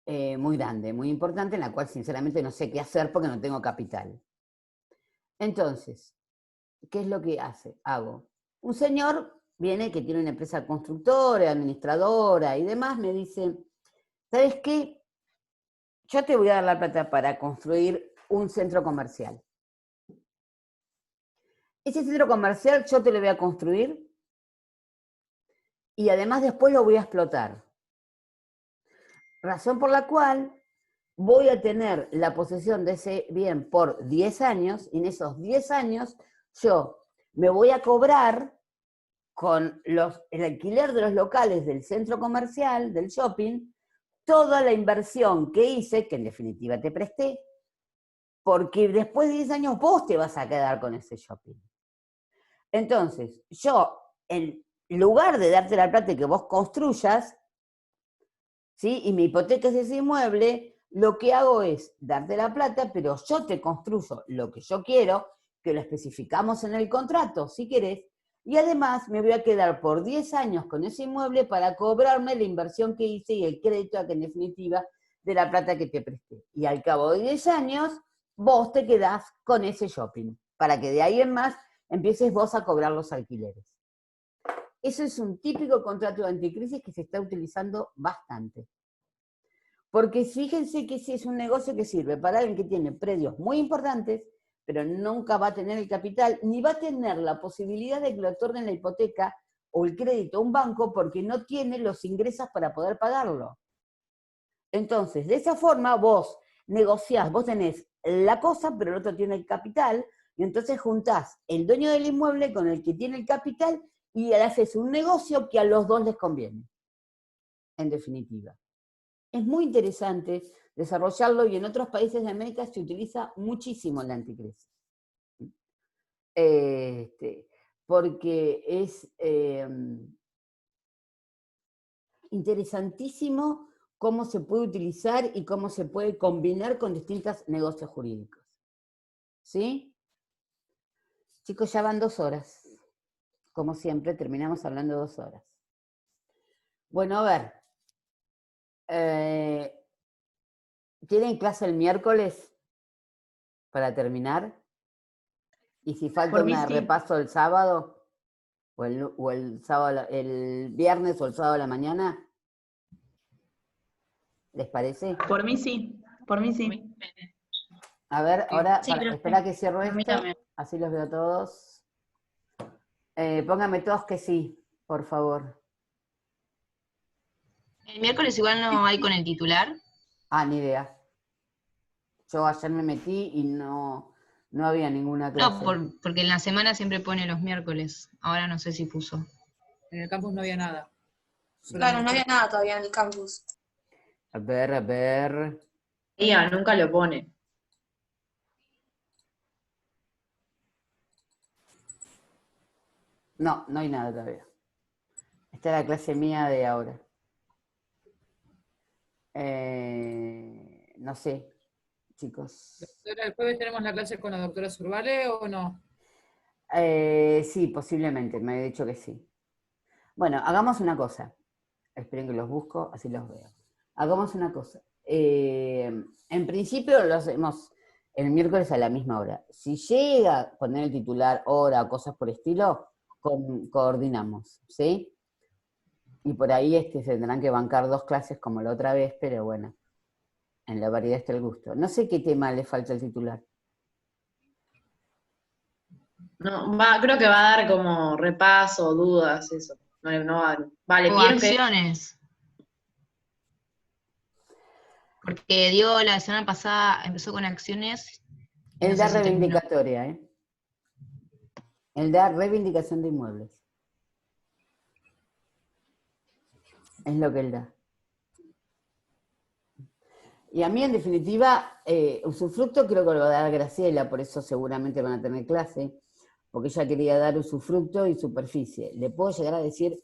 Speaker 1: muy grande, muy importante, en la cual sinceramente no sé qué hacer porque no tengo capital. Entonces, ¿qué es lo que hago? Un señor viene, que tiene una empresa constructora, administradora y demás, me dice, ¿sabes qué? Yo te voy a dar la plata para construir un centro comercial. Ese centro comercial yo te lo voy a construir y además después lo voy a explotar. Razón por la cual voy a tener la posesión de ese bien por 10 años, y en esos 10 años yo me voy a cobrar con el alquiler de los locales del centro comercial, del shopping, toda la inversión que hice, que en definitiva te presté, porque después de 10 años vos te vas a quedar con ese shopping. Entonces, yo, en lugar de darte la plata y que vos construyas, ¿sí? Y mi hipoteca es ese inmueble, lo que hago es darte la plata, pero yo te construyo lo que yo quiero, que lo especificamos en el contrato, si querés, y además me voy a quedar por 10 años con ese inmueble para cobrarme la inversión que hice y el crédito, que en definitiva, de la plata que te presté. Y al cabo de 10 años, vos te quedás con ese shopping, para que de ahí en más empieces vos a cobrar los alquileres. Eso es un típico contrato de anticrisis que se está utilizando bastante. Porque fíjense que si es un negocio que sirve para alguien que tiene predios muy importantes, pero nunca va a tener el capital, ni va a tener la posibilidad de que le otorguen la hipoteca o el crédito a un banco porque no tiene los ingresos para poder pagarlo. Entonces, de esa forma vos negociás, vos tenés la cosa, pero el otro tiene el capital, y entonces juntás el dueño del inmueble con el que tiene el capital y haces un negocio que a los dos les conviene, en definitiva. Es muy interesante desarrollarlo y en otros países de América se utiliza muchísimo la anticrisis. Porque es interesantísimo cómo se puede utilizar y cómo se puede combinar con distintos negocios jurídicos. ¿Sí? Chicos, ya van 2 horas. Como siempre, terminamos hablando 2 horas. Bueno, a ver. ¿Tienen clase el miércoles para terminar? Y si falta
Speaker 2: Por mí
Speaker 1: una
Speaker 2: sí.
Speaker 1: repaso el sábado, o el sábado, el viernes o el sábado a la mañana, ¿les parece?
Speaker 2: Por mí sí, por mí sí.
Speaker 1: A ver, ahora,
Speaker 6: Sí, creo
Speaker 1: espera
Speaker 6: que
Speaker 1: que cierro
Speaker 6: a mí
Speaker 1: esto,
Speaker 6: también.
Speaker 1: así los veo todos. Pónganme todos que sí, por favor.
Speaker 6: El miércoles igual no hay con el titular.
Speaker 1: Ah, ni idea. Yo ayer me metí y no había ninguna clase.
Speaker 6: No, porque en la semana siempre pone los miércoles. Ahora no sé si puso.
Speaker 3: En el campus no había nada.
Speaker 7: Claro, no había nada todavía en el campus.
Speaker 1: A ver.
Speaker 8: Nunca lo pone.
Speaker 1: No hay nada todavía. Esta es la clase mía de ahora. No sé, chicos.
Speaker 3: Doctora, ¿el jueves tenemos la clase con la doctora Zurvale o no?
Speaker 1: Sí, posiblemente, me he dicho que sí. Bueno, hagamos una cosa. Esperen que los busco, así los veo. Hagamos una cosa. En principio lo hacemos el miércoles a la misma hora. Si llega a poner el titular hora o cosas por estilo, coordinamos, ¿sí? Y por ahí se tendrán que bancar 2 clases como la otra vez, pero bueno, en la variedad está el gusto. No sé qué tema le falta al titular.
Speaker 8: No, creo que va a dar como repaso, dudas, eso. No va a dar. Vale,
Speaker 6: O
Speaker 8: pidieron que.
Speaker 6: acciones. Porque dio la semana pasada, empezó con acciones.
Speaker 1: Él
Speaker 6: no
Speaker 1: da
Speaker 6: sé si terminó.
Speaker 1: reivindicatoria, ¿eh? Él da reivindicación de inmuebles. Es lo que él da. Y a mí, en definitiva, usufructo creo que lo va a dar Graciela, por eso seguramente van a tener clase, porque ella quería dar usufructo y superficie. Le puedo llegar a decir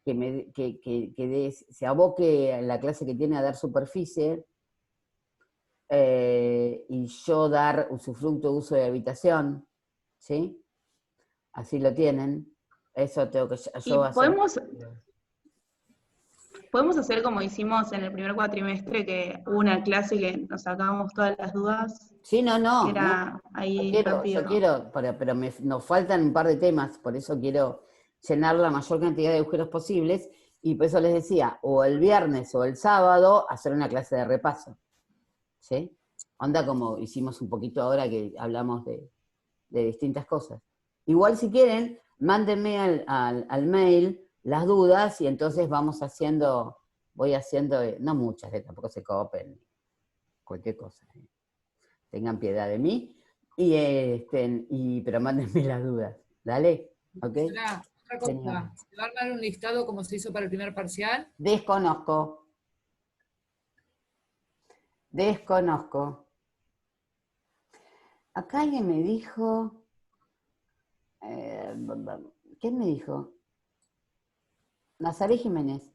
Speaker 1: que se aboque en la clase que tiene a dar superficie, y yo dar usufructo, uso de habitación, ¿sí? Así lo tienen. Eso tengo que yo hacer.
Speaker 2: Podemos hacer como hicimos en el primer cuatrimestre, que hubo una clase que nos sacábamos todas las dudas.
Speaker 1: Sí, no.
Speaker 2: Era ahí
Speaker 1: Yo
Speaker 2: rápido.
Speaker 1: quiero, pero nos faltan un par de temas, por eso quiero llenar la mayor cantidad de agujeros posibles, y por eso les decía, o el viernes o el sábado, hacer una clase de repaso. ¿Sí? Onda como hicimos un poquito ahora que hablamos de distintas cosas. Igual si quieren, mándenme al mail las dudas y entonces voy haciendo, no muchas, tampoco se copen, cualquier cosa. Tengan piedad de mí, pero mándenme las dudas, ¿dale? ¿Ok?
Speaker 3: Otra cosa, ¿se va a armar un listado como se hizo para el primer parcial?
Speaker 1: Desconozco. Acá alguien me dijo, ¿quién me dijo? Nazaret Jiménez.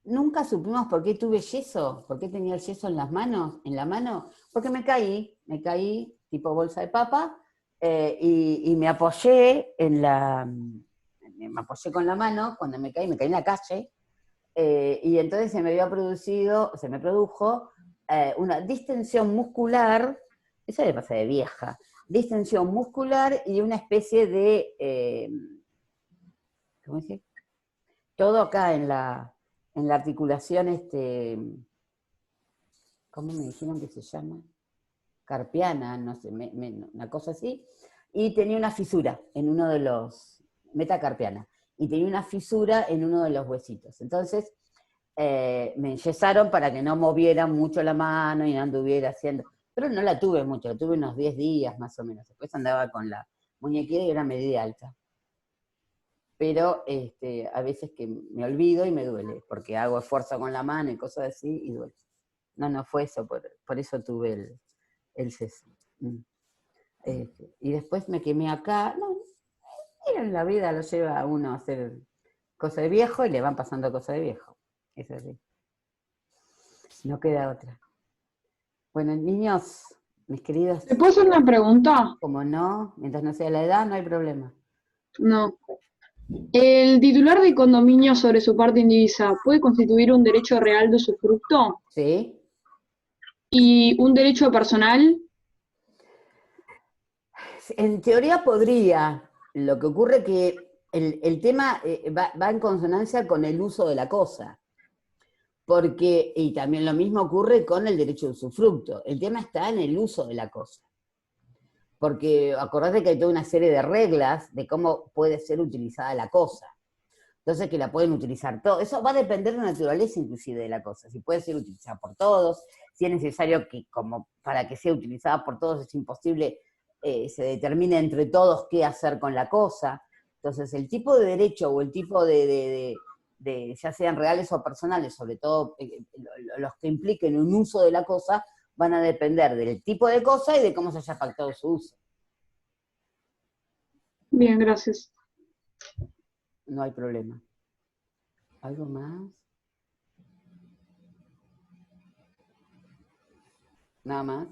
Speaker 1: Nunca supimos por qué tuve yeso, por qué tenía el yeso en la mano, porque me caí tipo bolsa de papa, y me apoyé me apoyé con la mano, cuando me caí en la calle, y entonces se me produjo una distensión muscular, eso le pasa de vieja, distensión muscular y una especie de, ¿cómo dice? Todo acá en la articulación, ¿cómo me dijeron que se llama? Carpiana, no sé, una cosa así, y tenía una fisura en uno de los, metacarpiana, y tenía una fisura en uno de los huesitos. Entonces, me enyesaron para que no moviera mucho la mano y no anduviera haciendo, pero no la tuve mucho, la tuve unos 10 días más o menos, después andaba con la muñequera y era media alta. Pero a veces que me olvido y me duele, porque hago esfuerzo con la mano y cosas así, y duele. No fue eso, por eso tuve el yeso. Y después me quemé acá. No, en la vida lo lleva a uno a hacer cosas de viejo y le van pasando cosas de viejo. Es así. No queda otra. Bueno, niños, mis queridos.
Speaker 9: ¿Te puedo hacer una pregunta?
Speaker 1: Como no, mientras no sea la edad, no hay problema.
Speaker 9: No. ¿El titular de condominio sobre su parte indivisa puede constituir un derecho real de usufructo?
Speaker 1: Sí.
Speaker 9: ¿Y un derecho personal?
Speaker 1: En teoría podría. Lo que ocurre que el tema va en consonancia con el uso de la cosa. Porque, y también lo mismo ocurre con el derecho de usufructo. El tema está en el uso de la cosa. Porque acordate que hay toda una serie de reglas de cómo puede ser utilizada la cosa. Entonces que la pueden utilizar todos. Eso va a depender de la naturaleza inclusive de la cosa. Si puede ser utilizada por todos, si es necesario que como para que sea utilizada por todos es imposible, se determine entre todos qué hacer con la cosa. Entonces el tipo de derecho o el tipo de ya sean reales o personales, sobre todo los que impliquen un uso de la cosa, van a depender del tipo de cosa y de cómo se haya pactado su uso.
Speaker 9: Bien, gracias.
Speaker 1: No hay problema. ¿Algo más? ¿Nada más?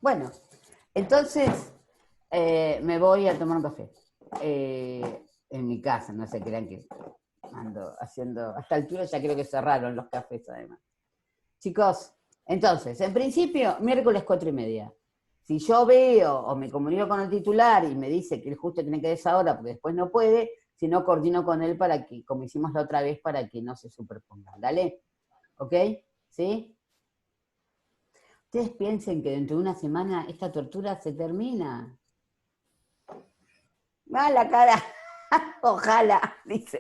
Speaker 1: Bueno, entonces me voy a tomar un café. En mi casa, no se crean que ando haciendo... A esta altura ya creo que cerraron los cafés además. Chicos, entonces, en principio, miércoles 4:30. Si yo veo o me comunico con el titular y me dice que él justo tiene que ir a esa hora porque después no puede, si no, coordino con él para que, como hicimos la otra vez, para que no se superpongan. ¿Dale? ¿Ok? ¿Sí? Ustedes piensen que dentro de una semana esta tortura se termina. ¡Mala cara! Ojalá, dice.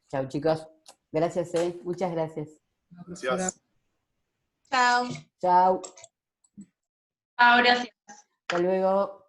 Speaker 1: Chao, chicos. Gracias, muchas gracias.
Speaker 4: Gracias.
Speaker 7: Chao.
Speaker 1: Chao.
Speaker 8: Ahora sí.
Speaker 1: Hasta luego.